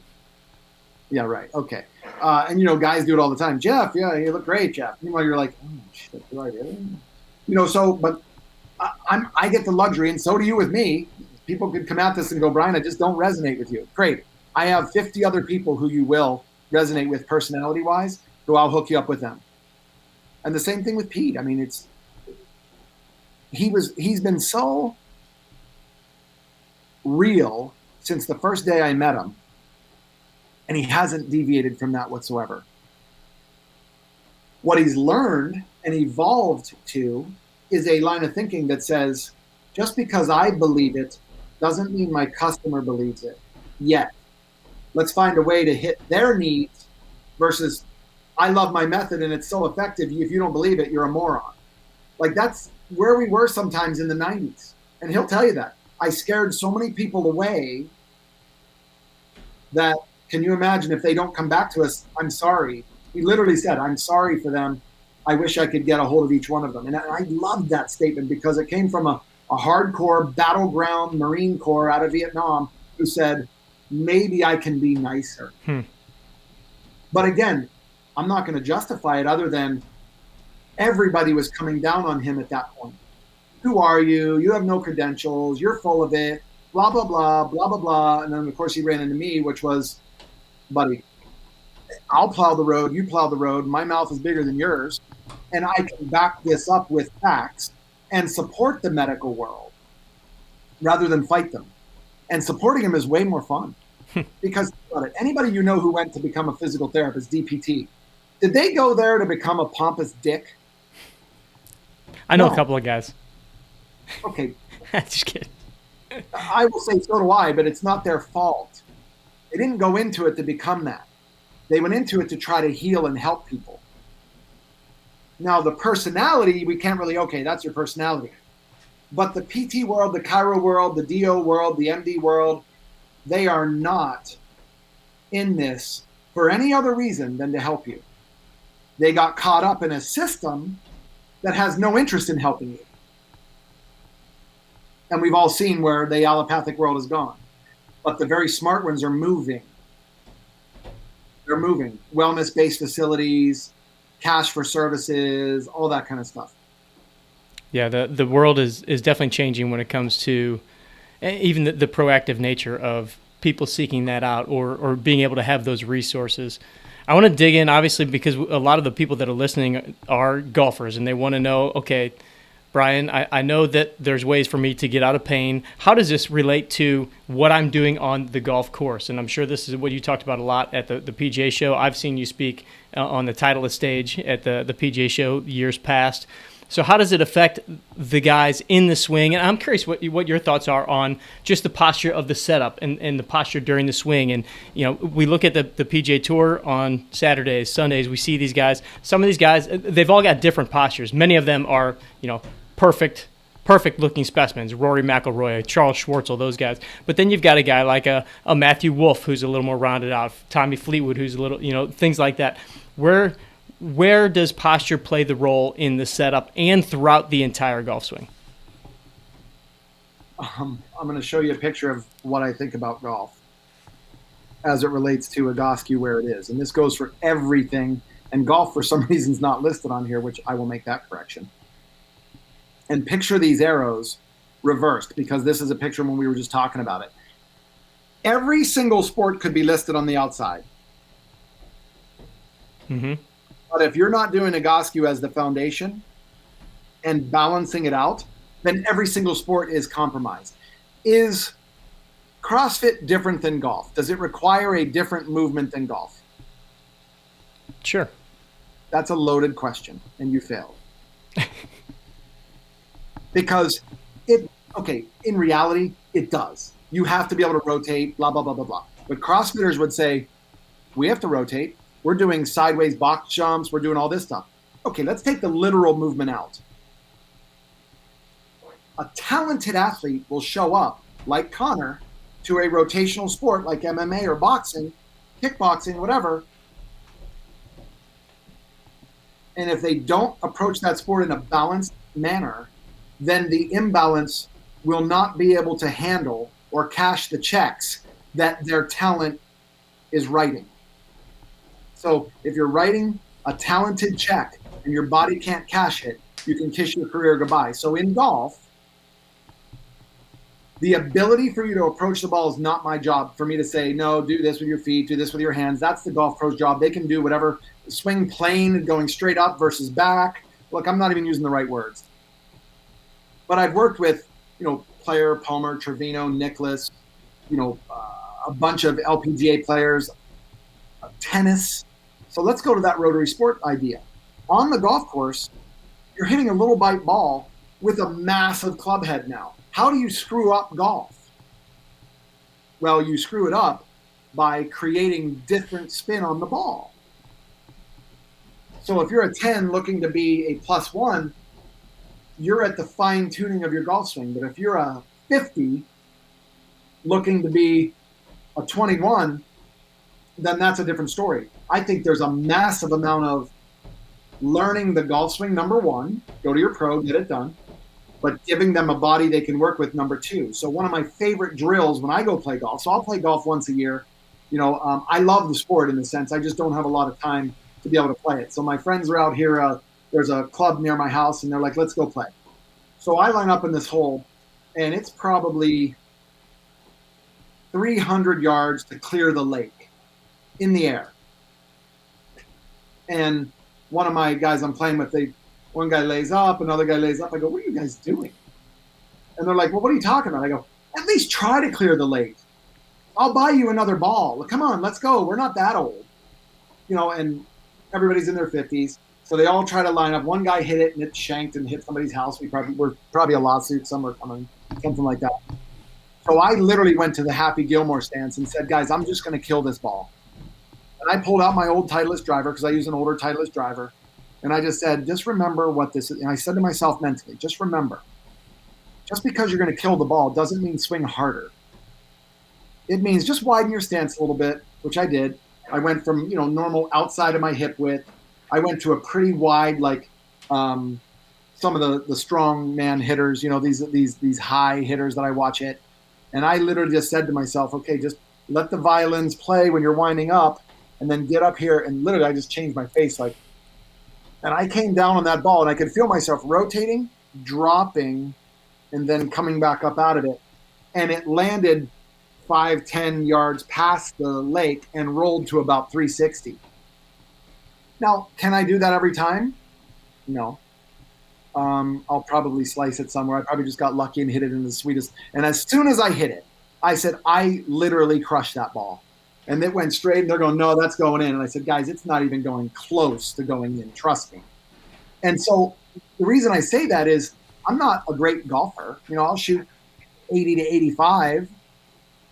Yeah, right. Okay. And, guys do it all the time. Jeff, yeah, you look great, Jeff. Meanwhile, you're like, oh, shit, do I really? But I get the luxury, and so do you with me. People could come at this and go, Brian, I just don't resonate with you. Great. I have 50 other people who you will resonate with personality-wise, who I'll hook you up with them. And the same thing with Pete. I mean, he's been so real since the first day I met him, and he hasn't deviated from that whatsoever. What he's learned and evolved to is a line of thinking that says, just because I believe it doesn't mean my customer believes it yet. Let's find a way to hit their needs versus I love my method and it's so effective. If you don't believe it, you're a moron. Like that's where we were sometimes in the 90s. And he'll tell you that. I scared so many people away that, can you imagine if they don't come back to us? I'm sorry. He literally said, I'm sorry for them. I wish I could get a hold of each one of them. And I loved that statement because it came from a hardcore battleground Marine Corps out of Vietnam who said, maybe I can be nicer. But again, I'm not going to justify it other than everybody was coming down on him at that point. Who are you? You have no credentials. You're full of it. Blah, blah, blah, blah, blah, blah. And then, of course, he ran into me, which was, buddy, I'll plow the road. You plow the road. My mouth is bigger than yours. And I can back this up with facts and support the medical world rather than fight them. And supporting them is way more fun. Because anybody you know who went to become a physical therapist, DPT, did they go there to become a pompous dick? I know a couple of guys. Okay. Just kidding. I will say so do I, but it's not their fault. They didn't go into it to become that. They went into it to try to heal and help people. Now, the personality, we can't really, okay, that's your personality. But the PT world, the chiro world, the DO world, the MD world, they are not in this for any other reason than to help you. They got caught up in a system that has no interest in helping you. And we've all seen where the allopathic world has gone. But the very smart ones are moving. They're moving. Wellness-based facilities, cash for services, all that kind of stuff. Yeah, the world is definitely changing when it comes to even the proactive nature of people seeking that out or being able to have those resources. I want to dig in, obviously, because a lot of the people that are listening are golfers, and they want to know, okay, Brian, I know that there's ways for me to get out of pain. How does this relate to what I'm doing on the golf course? And I'm sure this is what you talked about a lot at the PGA show. I've seen you speak on the Titleist stage at the PGA show years past. So how does it affect the guys in the swing? And I'm curious what your thoughts are on just the posture of the setup and the posture during the swing. And, you know, we look at the PGA Tour on Saturdays, Sundays, we see these guys. Some of these guys, they've all got different postures. Many of them are, you know, perfect looking specimens, Rory McIlroy, Charles Schwartzel, those guys. But then you've got a guy like a Matthew Wolff who's a little more rounded out, Tommy Fleetwood who's a little, you know, things like that. Where does posture play the role in the setup and throughout the entire golf swing? I'm going to show you a picture of what I think about golf as it relates to Egoscue where it is. And this goes for everything. And golf, for some reason, is not listed on here, which I will make that correction. And picture these arrows reversed, because this is a picture when we were just talking about it. Every single sport could be listed on the outside. Mm-hmm. But if you're not doing Egoscue as the foundation and balancing it out, then every single sport is compromised. Is CrossFit different than golf? Does it require a different movement than golf? Sure. That's a loaded question, and you failed. Because in reality, it does. You have to be able to rotate, blah, blah, blah, blah, blah. But CrossFitters would say, we have to rotate. We're doing sideways box jumps. We're doing all this stuff. Okay, let's take the literal movement out. A talented athlete will show up, like Connor, to a rotational sport like MMA or boxing, kickboxing, whatever. And if they don't approach that sport in a balanced manner, then the imbalance will not be able to handle or cash the checks that their talent is writing. So if you're writing a talented check and your body can't cash it, you can kiss your career goodbye. So in golf, the ability for you to approach the ball is not my job. For me to say, no, do this with your feet, do this with your hands. That's the golf pro's job. They can do whatever, swing plane, going straight up versus back. Look, I'm not even using the right words. But I've worked with, Player, Palmer, Trevino, Nicklaus, a bunch of LPGA players, tennis. So let's go to that rotary sport idea. On the golf course, you're hitting a little bite ball with a massive club head now. How do you screw up golf? Well, you screw it up by creating different spin on the ball. So if you're a 10 looking to be a +1, you're at the fine tuning of your golf swing. But if you're a 50 looking to be a 21, then that's a different story. I think there's a massive amount of learning the golf swing, number one, go to your pro, get it done, but giving them a body they can work with, number two. So one of my favorite drills when I go play golf, so I'll play golf once a year. I love the sport in the sense I just don't have a lot of time to be able to play it. So my friends are out here. There's a club near my house, and they're like, let's go play. So I line up in this hole, and it's probably 300 yards to clear the lake in the air. And one of my guys I'm playing with, one guy lays up, another guy lays up. I go, what are you guys doing? And they're like, well, what are you talking about? I go, at least try to clear the lake. I'll buy you another ball. Come on, let's go. We're not that old. And everybody's in their 50s. So they all try to line up. One guy hit it, and it shanked and hit somebody's house. We're probably a lawsuit somewhere coming, something like that. So I literally went to the Happy Gilmore stance and said, guys, I'm just going to kill this ball. And I pulled out my old Titleist driver because I use an older Titleist driver. And I just said, just remember what this is. And I said to myself mentally, just remember, just because you're going to kill the ball doesn't mean swing harder. It means just widen your stance a little bit, which I did. I went from, normal outside of my hip width. I went to a pretty wide, like some of the strong man hitters, these high hitters that I watch hit. And I literally just said to myself, okay, just let the violins play when you're winding up and then get up here. And literally I just changed my face. And I came down on that ball and I could feel myself rotating, dropping, and then coming back up out of it. And it landed 5-10 yards past the lake and rolled to about 360. Now, can I do that every time? No. I'll probably slice it somewhere. I probably just got lucky and hit it in the sweetest. And as soon as I hit it, I said, I literally crushed that ball. And it went straight, and they're going, no, that's going in. And I said, guys, it's not even going close to going in. Trust me. And so the reason I say that is I'm not a great golfer. I'll shoot 80 to 85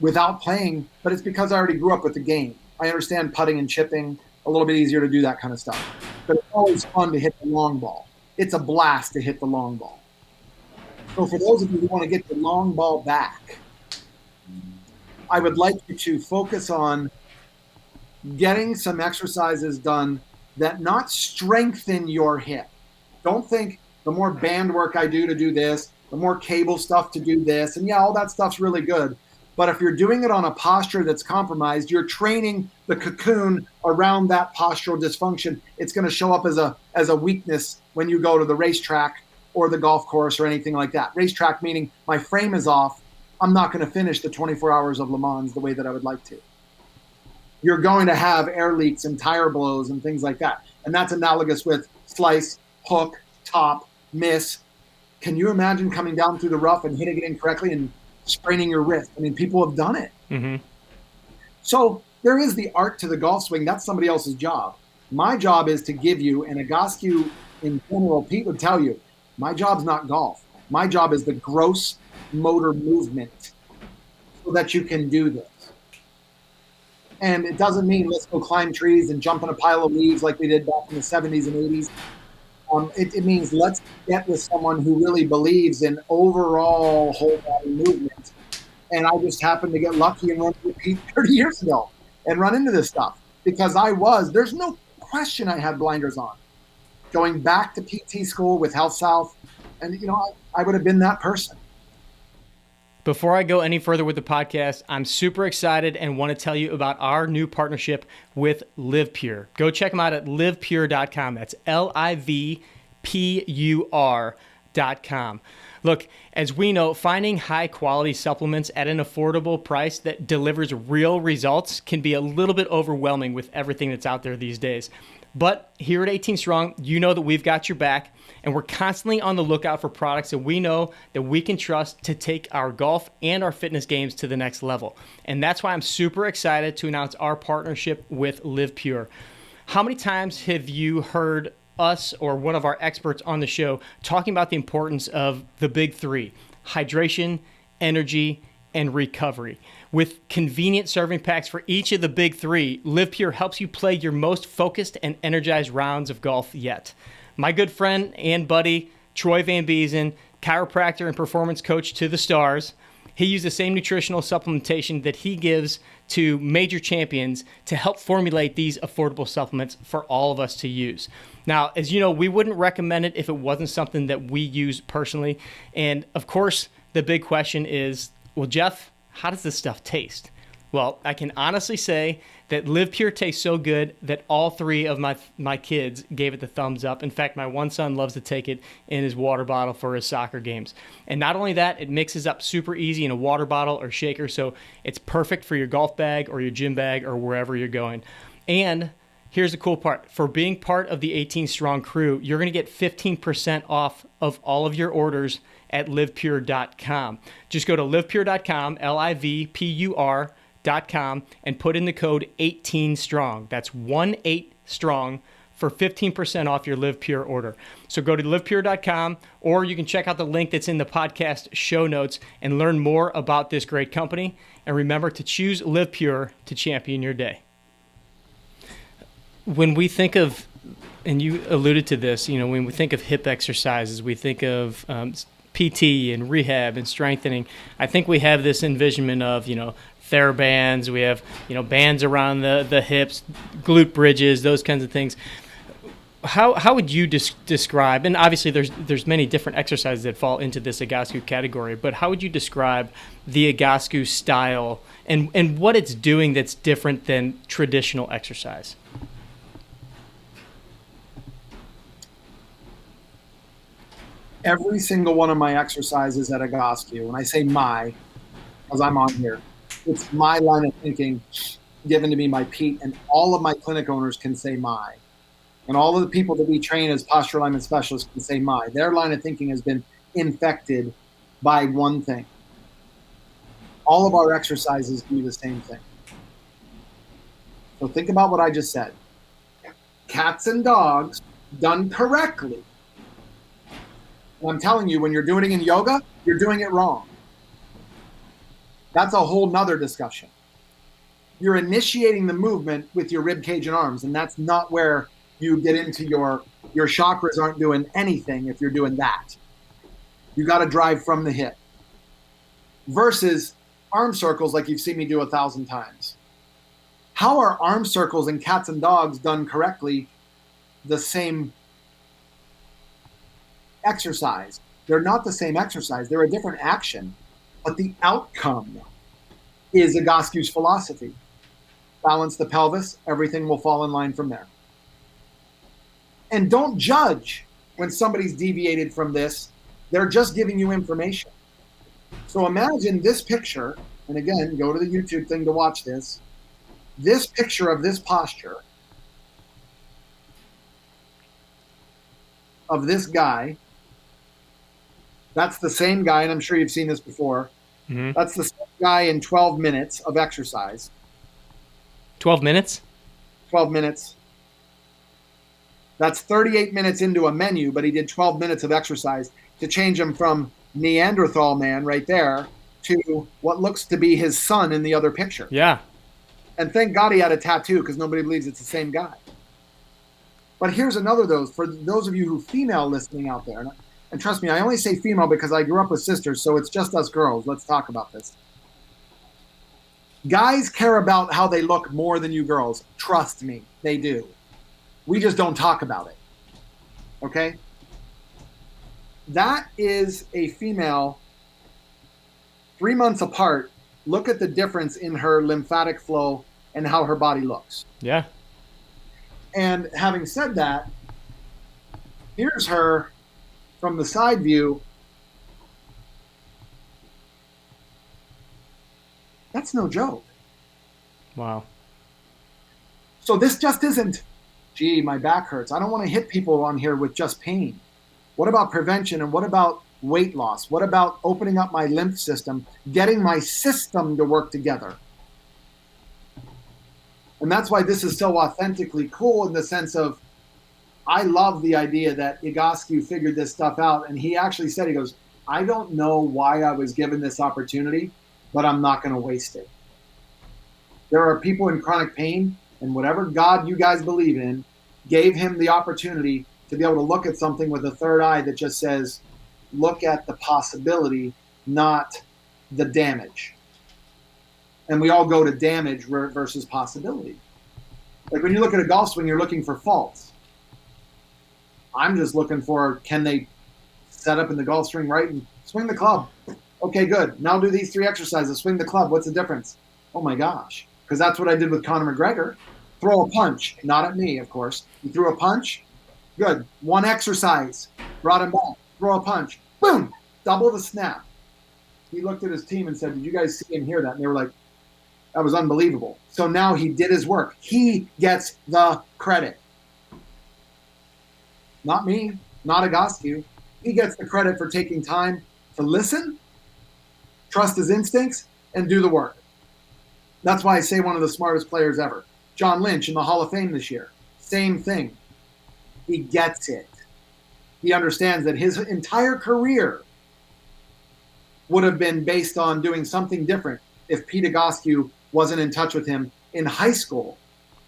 without playing, but it's because I already grew up with the game. I understand putting and chipping, a little bit easier to do that kind of stuff. But it's always fun to hit the long ball. It's a blast to hit the long ball. So for those of you who want to get the long ball back, I would like you to focus on getting some exercises done that not strengthen your hip. Don't think the more band work I do to do this, the more cable stuff to do this, and yeah, all that stuff's really good. But if you're doing it on a posture that's compromised, you're training the cocoon around that postural dysfunction. It's going to show up as a weakness when you go to the racetrack or the golf course or anything like that. Racetrack meaning my frame is off. I'm not going to finish the 24 hours of Le Mans the way that I would like to. You're going to have air leaks and tire blows and things like that. And that's analogous with slice, hook, top, miss. Can you imagine coming down through the rough and hitting it incorrectly and spraining your wrist? I mean, people have done it. Mm-hmm. So there is the art to the golf swing. That's somebody else's job. My job is to give you, and Egoscue in general, Pete would tell you, my job's not golf. My job is the gross motor movement so that you can do this. And it doesn't mean let's go climb trees and jump in a pile of leaves like we did back in the 70s and 80s. It means let's get with someone who really believes in overall whole body movement. And I just happened to get lucky and run into Pete 30 years ago and run into this stuff because there's no question I had blinders on. Going back to PT school with Health South, and I would have been that person. Before I go any further with the podcast, I'm super excited and want to tell you about our new partnership with LivePure. Go check them out at livepure.com. That's LIVPUR.com. Look, as we know, finding high quality supplements at an affordable price that delivers real results can be a little bit overwhelming with everything that's out there these days. But here at 18 Strong, you know that we've got your back, and we're constantly on the lookout for products that we know that we can trust to take our golf and our fitness games to the next level. And that's why I'm super excited to announce our partnership with LivePure. How many times have you heard us or one of our experts on the show talking about the importance of the big three: hydration, energy, and recovery? With convenient serving packs for each of the big three, LivePure helps you play your most focused and energized rounds of golf yet. My good friend and buddy, Troy Van Beesen, chiropractor and performance coach to the stars, He used the same nutritional supplementation that he gives to major champions to help formulate these affordable supplements for all of us to use. Now, as you know, we wouldn't recommend it if it wasn't something that we use personally. And of course, the big question is, well, Jeff, how does this stuff taste? Well, I can honestly say that Live Pure tastes so good that all three of my kids gave it the thumbs up. In fact, my one son loves to take it in his water bottle for his soccer games. And not only that, it mixes up super easy in a water bottle or shaker, so it's perfect for your golf bag or your gym bag or wherever you're going. And here's the cool part. For being part of the 18 Strong crew, you're going to get 15% off of all of your orders at livepure.com. Just go to livepure.com, livpur.com, and put in the code 18STRONG. That's 18STRONG for 15% off your Live Pure order. So go to livepure.com, or you can check out the link that's in the podcast show notes and learn more about this great company. And remember to choose Live Pure to champion your day. When we think of, and you alluded to this, when we think of hip exercises, we think of PT and rehab and strengthening. I think we have this envisionment of, TheraBands, we have, bands around the hips, glute bridges, those kinds of things. How would you describe, and obviously there's many different exercises that fall into this Egoscue category, but how would you describe the Egoscue style and what it's doing that's different than traditional exercise? Every single one of my exercises at Egoscue, and I say my, because I'm on here, it's my line of thinking given to me by Pete, and all of my clinic owners can say my. And all of the people that we train as posture alignment specialists can say my. Their line of thinking has been infected by one thing. All of our exercises do the same thing. So think about what I just said. Cats and dogs done correctly. And I'm telling you, when you're doing it in yoga, you're doing it wrong. That's a whole nother discussion. You're initiating the movement with your rib cage and arms, and that's not where you get into your chakras aren't doing anything if you're doing that. You got to drive from the hip. Versus arm circles like you've seen me do 1,000 times. How are arm circles in cats and dogs done correctly the same exercise? They're not the same exercise. They're a different action. But the outcome is Egoscue's philosophy. Balance the pelvis, everything will fall in line from there. And don't judge when somebody's deviated from this. They're just giving you information. So imagine this picture, and again, go to the YouTube thing to watch this. This picture of this posture of this guy. That's the same guy, and I'm sure you've seen this before. Mm-hmm. That's the same guy in 12 minutes of exercise. 12 minutes? 12 minutes. That's 38 minutes into a menu, but he did 12 minutes of exercise to change him from Neanderthal man right there to what looks to be his son in the other picture. Yeah. And thank God he had a tattoo because nobody believes it's the same guy. But here's another for those of you who female listening out there. And trust me, I only say female because I grew up with sisters, so it's just us girls. Let's talk about this. Guys care about how they look more than you girls. Trust me, they do. We just don't talk about it. Okay? That is a female 3 months apart. Look at the difference in her lymphatic flow and how her body looks. Yeah. And having said that, here's her from the side view. That's no joke. Wow. So this just isn't, gee, my back hurts. I don't want to hit people on here with just pain. What about prevention, and what about weight loss? What about opening up my lymph system, getting my system to work together? And that's why this is so authentically cool in the sense of, I love the idea that Egoscue figured this stuff out. And he actually said, he goes, I don't know why I was given this opportunity, but I'm not going to waste it. There are people in chronic pain, and whatever God you guys believe in gave him the opportunity to be able to look at something with a third eye that just says, look at the possibility, not the damage. And we all go to damage versus possibility. Like when you look at a golf swing, you're looking for faults. I'm just looking for, can they set up in the golf swing right and swing the club? Okay, good. Now do these 3 exercises. Swing the club. What's the difference? Oh my gosh. Because that's what I did with Conor McGregor. Throw a punch. Not at me, of course. He threw a punch. Good. 1 exercise. Brought him back. Throw a punch. Boom. Double the snap. He looked at his team and said, did you guys see and hear that? And they were like, that was unbelievable. So now he did his work. He gets the credit. Not me. Not Egoscue. He gets the credit for taking time to listen, trust his instincts, and do the work. That's why I say one of the smartest players ever. John Lynch in the Hall of Fame this year. Same thing. He gets it. He understands that his entire career would have been based on doing something different if Pete Egoscue wasn't in touch with him in high school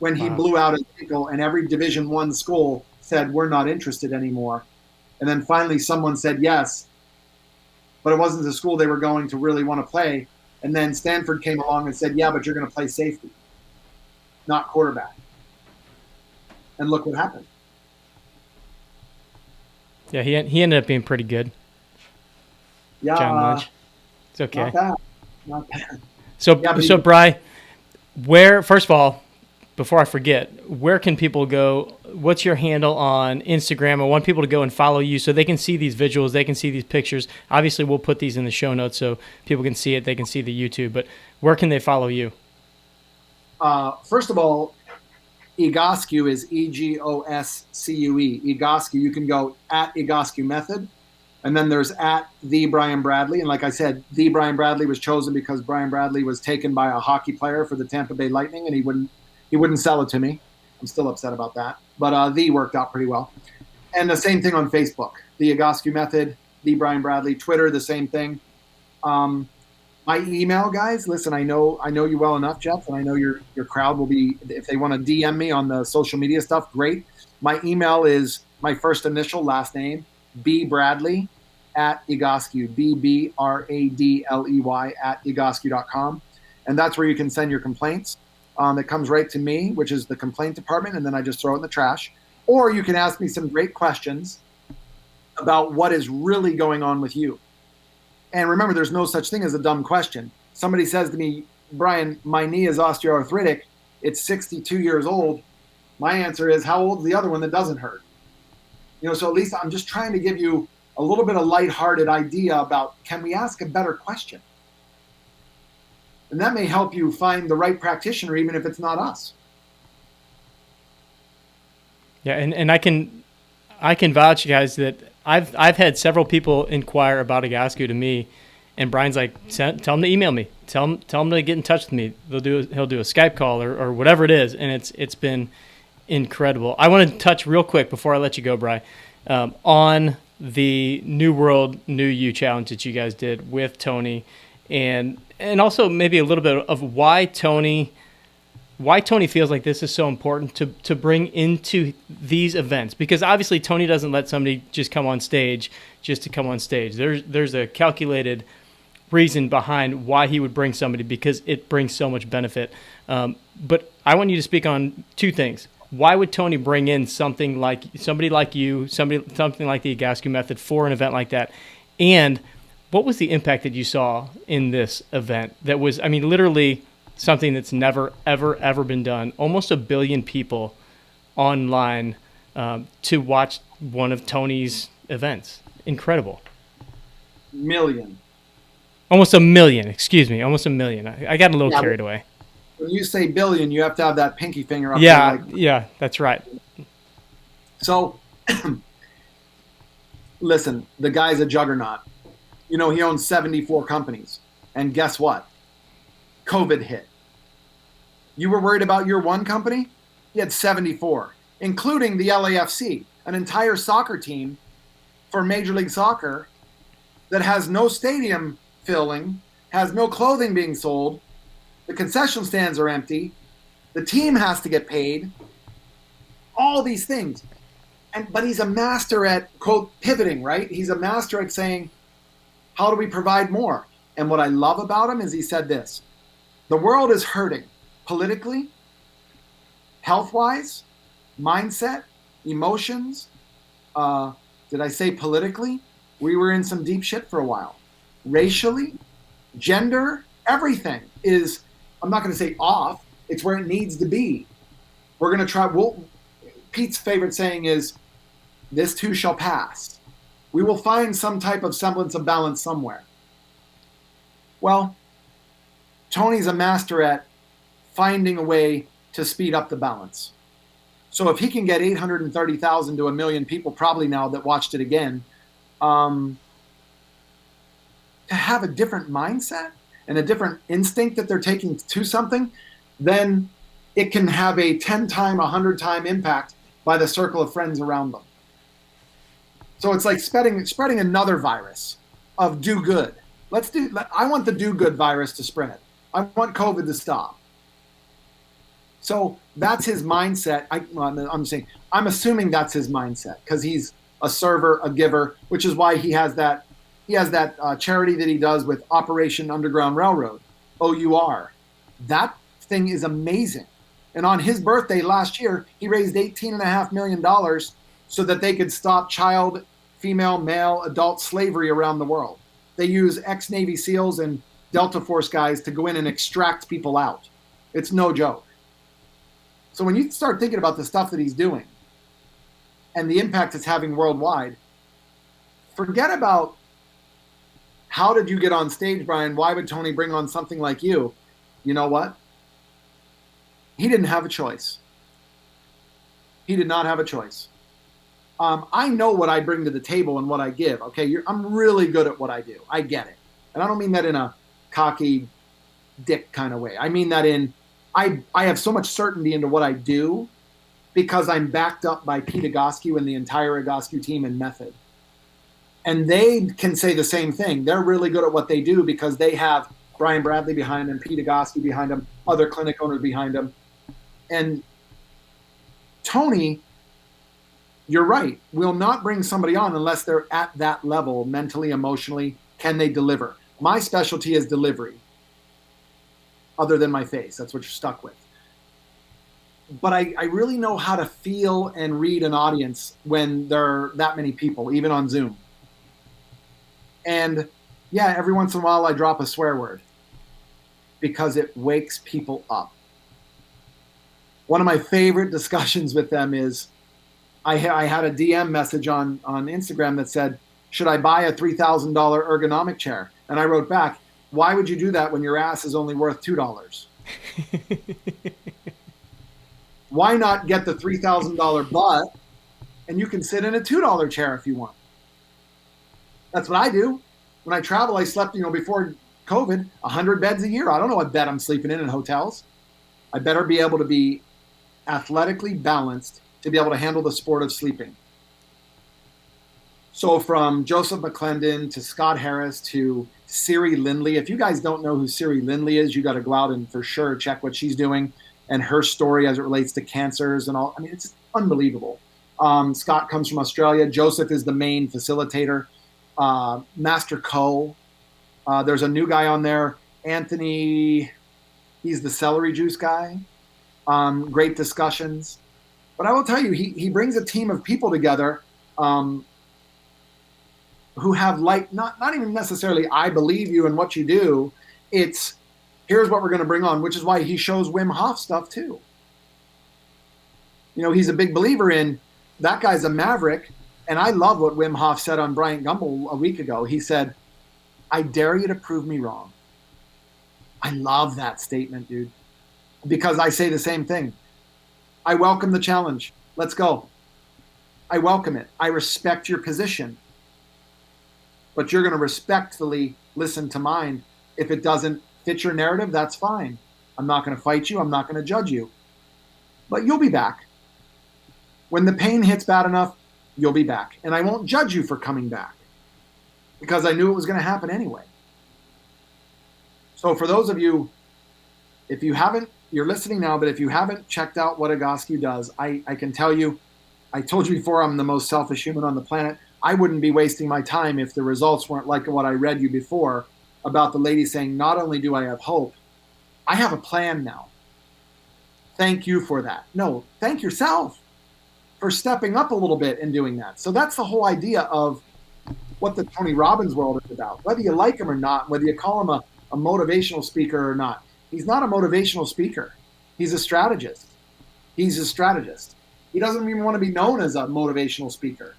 when he blew out his ankle and every Division I school said, we're not interested anymore. And then finally someone said yes, but it wasn't the school they were going to really want to play. And then Stanford came along and said, yeah, but you're going to play safety, not quarterback. And look what happened. Yeah, he ended up being pretty good. Yeah, John Lynch. It's okay. Not bad. Not bad. So Bri, where, first of all, before I forget, where can people go? What's your handle on Instagram? I want people to go and follow you so they can see these visuals, they can see these pictures. Obviously, we'll put these in the show notes so people can see it, they can see the YouTube, but where can they follow you? First of all, Egoscue is Egoscue. Egoscue, you can go at Egoscue Method. And then there's at the Brian Bradley. And like I said, the Brian Bradley was chosen because Brian Bradley was taken by a hockey player for the Tampa Bay Lightning, and he wouldn't sell it to me. I'm still upset about that. But the worked out pretty well. And the same thing on Facebook. The Egoscue Method, the Brian Bradley. Twitter, the same thing. My email, guys, listen, I know you well enough, Jeff, and I know your crowd will be, if they want to DM me on the social media stuff, great. My email is my first initial, last name, @Egoscue, BBRADLEY @egoscue.com. And that's where you can send your complaints. It comes right to me, which is the complaint department, and then I just throw it in the trash. Or you can ask me some great questions about what is really going on with you. And remember, there's no such thing as a dumb question. Somebody says to me, Brian, my knee is osteoarthritic. It's 62 years old. My answer is, how old's the other one that doesn't hurt? So at least I'm just trying to give you a little bit of lighthearted idea about, can we ask a better question? And that may help you find the right practitioner, even if it's not us. Yeah, and I can vouch, guys, that I've had several people inquire about Egoscue to me, and Brian's like, tell them to email me, tell them to get in touch with me. He'll do a Skype call or whatever it is, and it's been incredible. I want to touch real quick before I let you go, Brian, on the New World, New You challenge that you guys did with Tony, and also maybe a little bit of why Tony feels like this is so important to bring into these events, because obviously Tony doesn't let somebody just come on stage just to come on stage. There's a calculated reason behind why he would bring somebody, because it brings so much benefit. But I want you to speak on 2 things. Why would Tony bring in somebody like you, something like the Egoscue Method for an event like that? And what was the impact that you saw in this event that was, literally something that's never, ever, ever been done? Almost 1 billion people online to watch one of Tony's events. Incredible. Million. Almost 1 million, excuse me. Almost 1 million. I got a little carried away. When you say billion, you have to have that pinky finger up. Yeah, yeah, that's right. So, listen, the guy's a juggernaut. He owns 74 companies. And guess what? COVID hit. You were worried about your one company? He had 74, including the LAFC, an entire soccer team for Major League Soccer that has no stadium filling, has no clothing being sold. The concession stands are empty. The team has to get paid. All these things. But he's a master at, quote, pivoting, right? He's a master at saying, how do we provide more? And what I love about him is he said this: the world is hurting politically, health-wise, mindset, emotions. Did I say politically? We were in some deep shit for a while. Racially, gender, everything is, I'm not going to say off, it's where it needs to be. We're going to try, Pete's favorite saying is, this too shall pass. We will find some type of semblance of balance somewhere. Well, Tony's a master at finding a way to speed up the balance. So if he can get 830,000 to 1 million people probably now that watched it again, to have a different mindset and a different instinct that they're taking to something, then it can have a 10-time, 100-time impact by the circle of friends around them. So it's like spreading another virus of do good. I want the do good virus to spread. I want COVID to stop. So that's his mindset. I'm assuming that's his mindset because he's a server, a giver, which is why he has that charity that he does with Operation Underground Railroad, OUR. That thing is amazing. And on his birthday last year, he raised $18.5 million so that they could stop child, female, male, adult slavery around the world. They use ex-Navy SEALs and Delta Force guys to go in and extract people out. It's no joke. So when you start thinking about the stuff that he's doing and the impact it's having worldwide, forget about how did you get on stage, Brian? Why would Tony bring on something like you? You know what? He didn't have a choice. He did not have a choice. I know what I bring to the table and what I give. Okay, I'm really good at what I do. I get it. And I don't mean that in a cocky dick kind of way. I mean that in I have so much certainty into what I do because I'm backed up by Pete Egoscue and the entire Egoscue team and method. And they can say the same thing. They're really good at what they do because they have Brian Bradley behind them, Pete Egoscue behind them, other clinic owners behind them. And Tony, you're right, will not bring somebody on unless they're at that level mentally, emotionally. Can they deliver? My specialty is delivery, other than my face. That's what you're stuck with. But I really know how to feel and read an audience when there are that many people, even on Zoom. And yeah, every once in a while I drop a swear word because it wakes people up. One of my favorite discussions with them is I had a DM message on Instagram that said, should I buy a $3,000 ergonomic chair? And I wrote back, why would you do that when your ass is only worth $2? Why not get the $3,000 butt and you can sit in a $2 chair if you want? That's what I do. When I travel, I slept, before COVID, 100 beds a year. I don't know what bed I'm sleeping in hotels. I better be able to be athletically balanced to be able to handle the sport of sleeping. So from Joseph McClendon to Scott Harris to Siri Lindley. If you guys don't know who Siri Lindley is, you got to go out and for sure check what she's doing and her story as it relates to cancers and all. I mean, it's unbelievable. Scott comes from Australia. Joseph is the main facilitator. Master Co. There's a new guy on there, Anthony. He's the celery juice guy. Great discussions. But I will tell you, he brings a team of people together who have not even necessarily I believe you and what you do. It's here's what we're going to bring on, which is why he shows Wim Hof stuff too. He's a big believer in that guy's a maverick. And I love what Wim Hof said on Bryant Gumbel a week ago. He said, I dare you to prove me wrong. I love that statement, dude, because I say the same thing. I welcome the challenge. Let's go. I welcome it. I respect your position. But you're going to respectfully listen to mine. If it doesn't fit your narrative, that's fine. I'm not going to fight you. I'm not going to judge you. But you'll be back. When the pain hits bad enough, you'll be back. And I won't judge you for coming back because I knew it was going to happen anyway. So for those of you, if you haven't, you're listening now, but if you haven't checked out what Egoscue does, I can tell you, I told you before, I'm the most selfish human on the planet. I wouldn't be wasting my time if the results weren't like what I read you before about the lady saying, not only do I have hope, I have a plan now. Thank you for that. No, thank yourself for stepping up a little bit and doing that. So that's the whole idea of what the Tony Robbins world is about. Whether you like him or not, whether you call him a motivational speaker or not, he's not a motivational speaker. He's a strategist. He's a strategist. He doesn't even want to be known as a motivational speaker.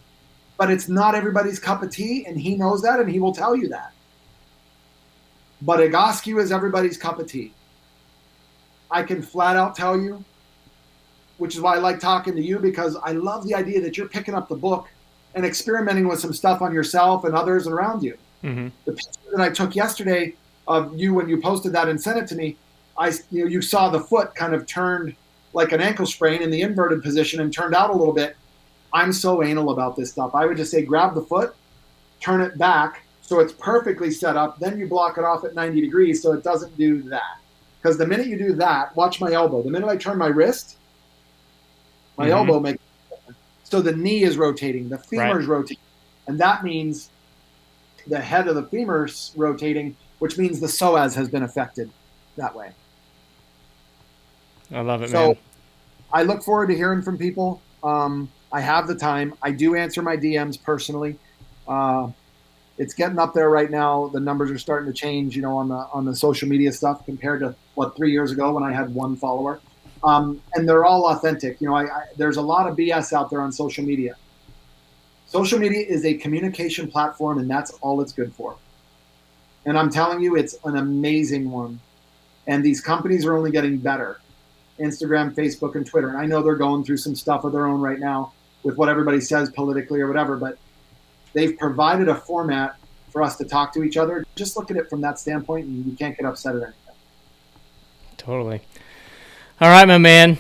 But it's not everybody's cup of tea, and he knows that, and he will tell you that. But Egoscue is everybody's cup of tea. I can flat out tell you, which is why I like talking to you, because I love the idea that you're picking up the book and experimenting with some stuff on yourself and others around you. Mm-hmm. The picture that I took yesterday of you when you posted that and sent it to me, you saw the foot kind of turned like an ankle sprain in the inverted position and turned out a little bit. I'm so anal about this stuff. I would just say grab the foot, turn it back so it's perfectly set up, then you block it off at 90 degrees so it doesn't do that. Because the minute you do that, watch my elbow. The minute I turn my wrist, my elbow makes it. So the knee is rotating, the femur is rotating. And that means the head of the femur's rotating, which means the psoas has been affected that way. I love it, man. So I look forward to hearing from people. I have the time. I do answer my DMs personally. It's getting up there right now. The numbers are starting to change, on the social media stuff compared to 3 years ago when I had one follower. And they're all authentic. There's a lot of BS out there on social media. Social media is a communication platform, and that's all it's good for. And I'm telling you, it's an amazing one. And these companies are only getting better. Instagram, Facebook, and Twitter. And I know they're going through some stuff of their own right now with what everybody says politically or whatever, but they've provided a format for us to talk to each other. Just look at it from that standpoint, and you can't get upset at anything. Totally. All right, my man.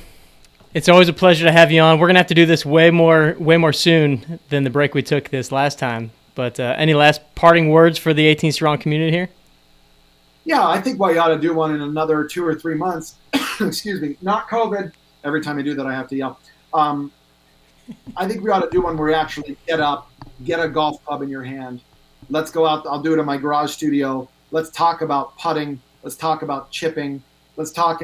It's always a pleasure to have you on. We're going to have to do this way more soon than the break we took this last time. But any last parting words for the 18 Strong community here? Yeah, I think what you ought to do one in another 2 or 3 months. Excuse me, not COVID. Every time I do that, I have to yell. I think we ought to do one where we actually get up, get a golf club in your hand. Let's go out. I'll do it in my garage studio. Let's talk about putting. Let's talk about chipping. Let's talk,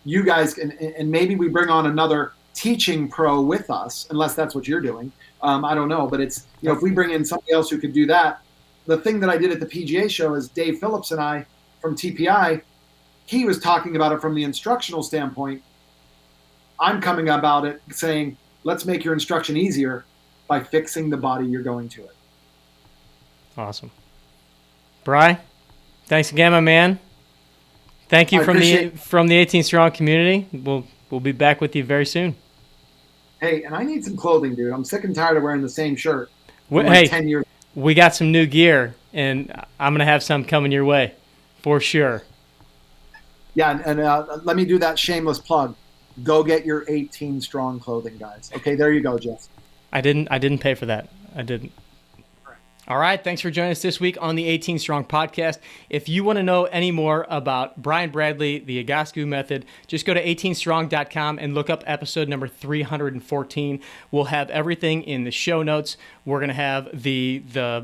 you guys, and maybe we bring on another teaching pro with us, unless that's what you're doing. I don't know, but it's, if we bring in somebody else who could do that. The thing that I did at the PGA show is Dave Phillips and I from TPI, he was talking about it from the instructional standpoint. I'm coming about it saying, let's make your instruction easier by fixing the body you're going to it. Awesome. Bri, thanks again, my man. Thank you from the 18 Strong community. We'll be back with you very soon. Hey, and I need some clothing, dude. I'm sick and tired of wearing the same shirt. Hey, 10 years. We got some new gear, and I'm going to have some coming your way for sure. Yeah, and let me do that shameless plug. Go get your 18 Strong clothing, guys. Okay, there you go, Jeff. I didn't pay for that. I didn't. All right, thanks for joining us this week on the 18 Strong podcast. If you want to know any more about Brian Bradley, the Egoscue Method, just go to 18strong.com and look up episode number 314. We'll have everything in the show notes. We're going to have the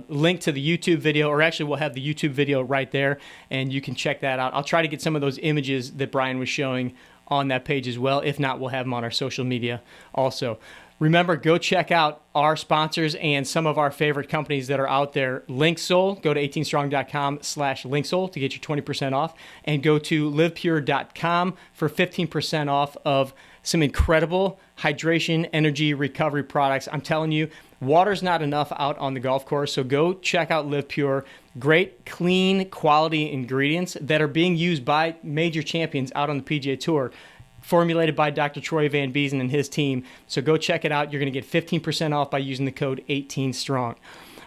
link to the YouTube video, or actually we'll have the YouTube video right there, and you can check that out. I'll try to get some of those images that Brian was showing on that page as well. If not, we'll have them on our social media also. Remember, go check out our sponsors and some of our favorite companies that are out there. Linksole, go to 18strong.com/Linksole to get your 20% off, and go to livepure.com for 15% off of some incredible hydration, energy, recovery products. I'm telling you, water's not enough out on the golf course, so go check out Live Pure. Great, clean, quality ingredients that are being used by major champions out on the PGA Tour, formulated by Dr. Troy Van Biesen and his team. So go check it out. You're going to get 15% off by using the code 18STRONG.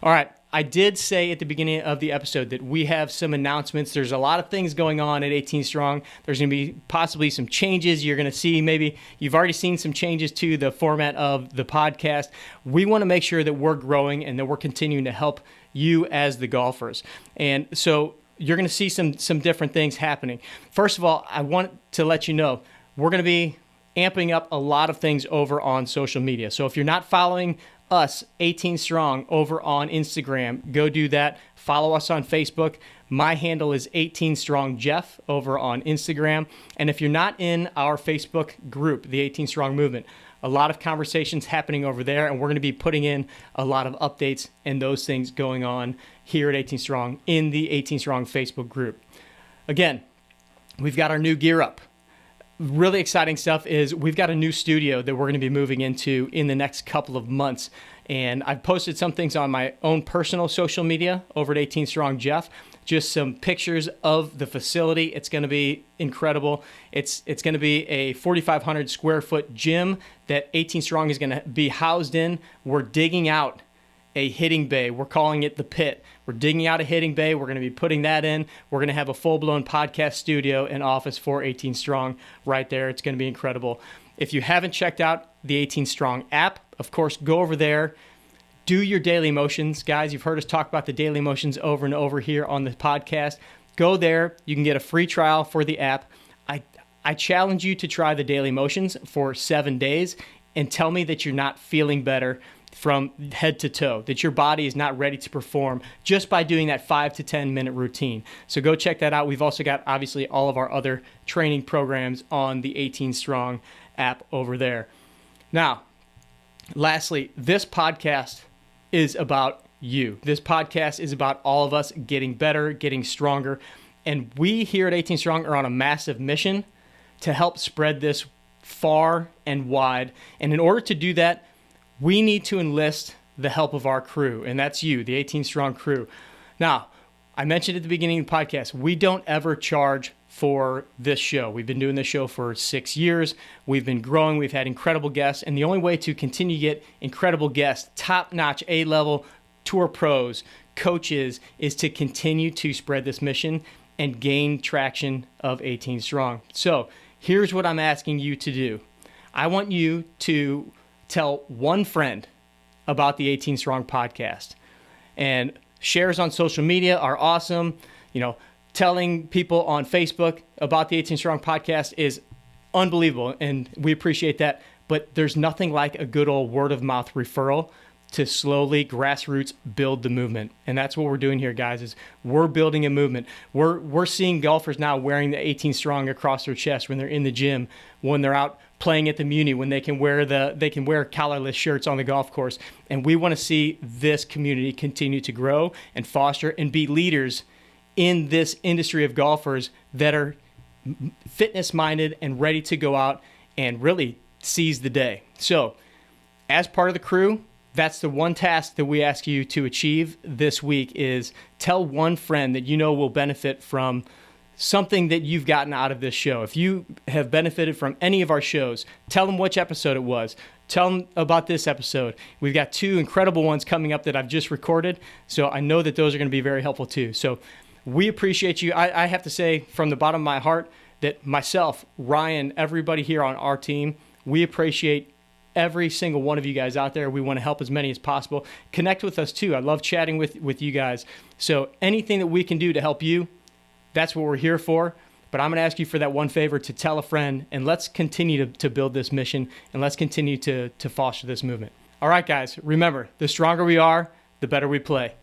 All right. I did say at the beginning of the episode that we have some announcements. There's a lot of things going on at 18 Strong. There's going to be possibly some changes. You're going to see, maybe you've already seen some changes to the format of the podcast. We want to make sure that we're growing and that we're continuing to help you as the golfers. And so you're going to see some different things happening. First of all, I want to let you know, we're going to be amping up a lot of things over on social media. So if you're not following us, 18 Strong, over on Instagram. Go do that. Follow us on Facebook. My handle is 18 Strong Jeff over on Instagram. And if you're not in our Facebook group, the 18 Strong Movement, a lot of conversations happening over there, and we're going to be putting in a lot of updates and those things going on here at 18 Strong in the 18 Strong Facebook group. Again, we've got our new gear up. Really exciting stuff is we've got a new studio that we're going to be moving into in the next couple of months. And I've posted some things on my own personal social media over at 18 Strong Jeff, just some pictures of the facility. It's going to be incredible. It's going to be a 4,500 square foot gym that 18 Strong is going to be housed in. We're digging out a hitting bay. We're calling it the pit. We're digging out a hitting bay. We're going to be putting that in. We're going to have a full-blown podcast studio and office for 18 Strong right there. It's going to be incredible. If you haven't checked out the 18 Strong app, of course, go over there. Do your daily motions. Guys, you've heard us talk about the daily motions over and over here on the podcast. Go there. You can get a free trial for the app. I challenge you to try the daily motions for 7 days and tell me that you're not feeling better from head to toe, that your body is not ready to perform just by doing that 5 to 10 minute routine. So go check that out. We've also got obviously all of our other training programs on the 18 Strong app over there. Now, lastly, this podcast is about you. This podcast is about all of us getting better, getting stronger. And we here at 18 Strong are on a massive mission to help spread this far and wide. And in order to do that, we need to enlist the help of our crew, and that's you, the 18 Strong crew. Now, I mentioned at the beginning of the podcast, we don't ever charge for this show. We've been doing this show for 6 years. We've been growing. We've had incredible guests, and the only way to continue to get incredible guests, top-notch A-level tour pros, coaches, is to continue to spread this mission and gain traction of 18 Strong. So here's what I'm asking you to do. I want you to tell one friend about the 18 Strong podcast. And shares on social media are awesome. You know, telling people on Facebook about the 18 Strong podcast is unbelievable, and we appreciate that. But there's nothing like a good old word of mouth referral to slowly grassroots build the movement. And that's what we're doing here, guys, is we're building a movement. We're seeing golfers now wearing the 18 Strong across their chest when they're in the gym, when they're out playing at the Muni, when they can wear collarless shirts on the golf course. And we want to see this community continue to grow and foster and be leaders in this industry of golfers that are fitness minded and ready to go out and really seize the day. So as part of the crew, that's the one task that we ask you to achieve this week, is tell one friend that you know will benefit from something that you've gotten out of this show. If you have benefited from any of our shows, tell them which episode it was. Tell them about this episode. We've got 2 incredible ones coming up that I've just recorded, so I know that those are going to be very helpful too. So we appreciate you. I have to say from the bottom of my heart that myself, Ryan, everybody here on our team, we appreciate every single one of you guys out there. We want to help as many as possible. Connect with us too. I love chatting with you guys. So anything that we can do to help you, that's what we're here for. But I'm going to ask you for that one favor, to tell a friend, and let's continue to build this mission, and let's continue to foster this movement. All right, guys, remember, the stronger we are, the better we play.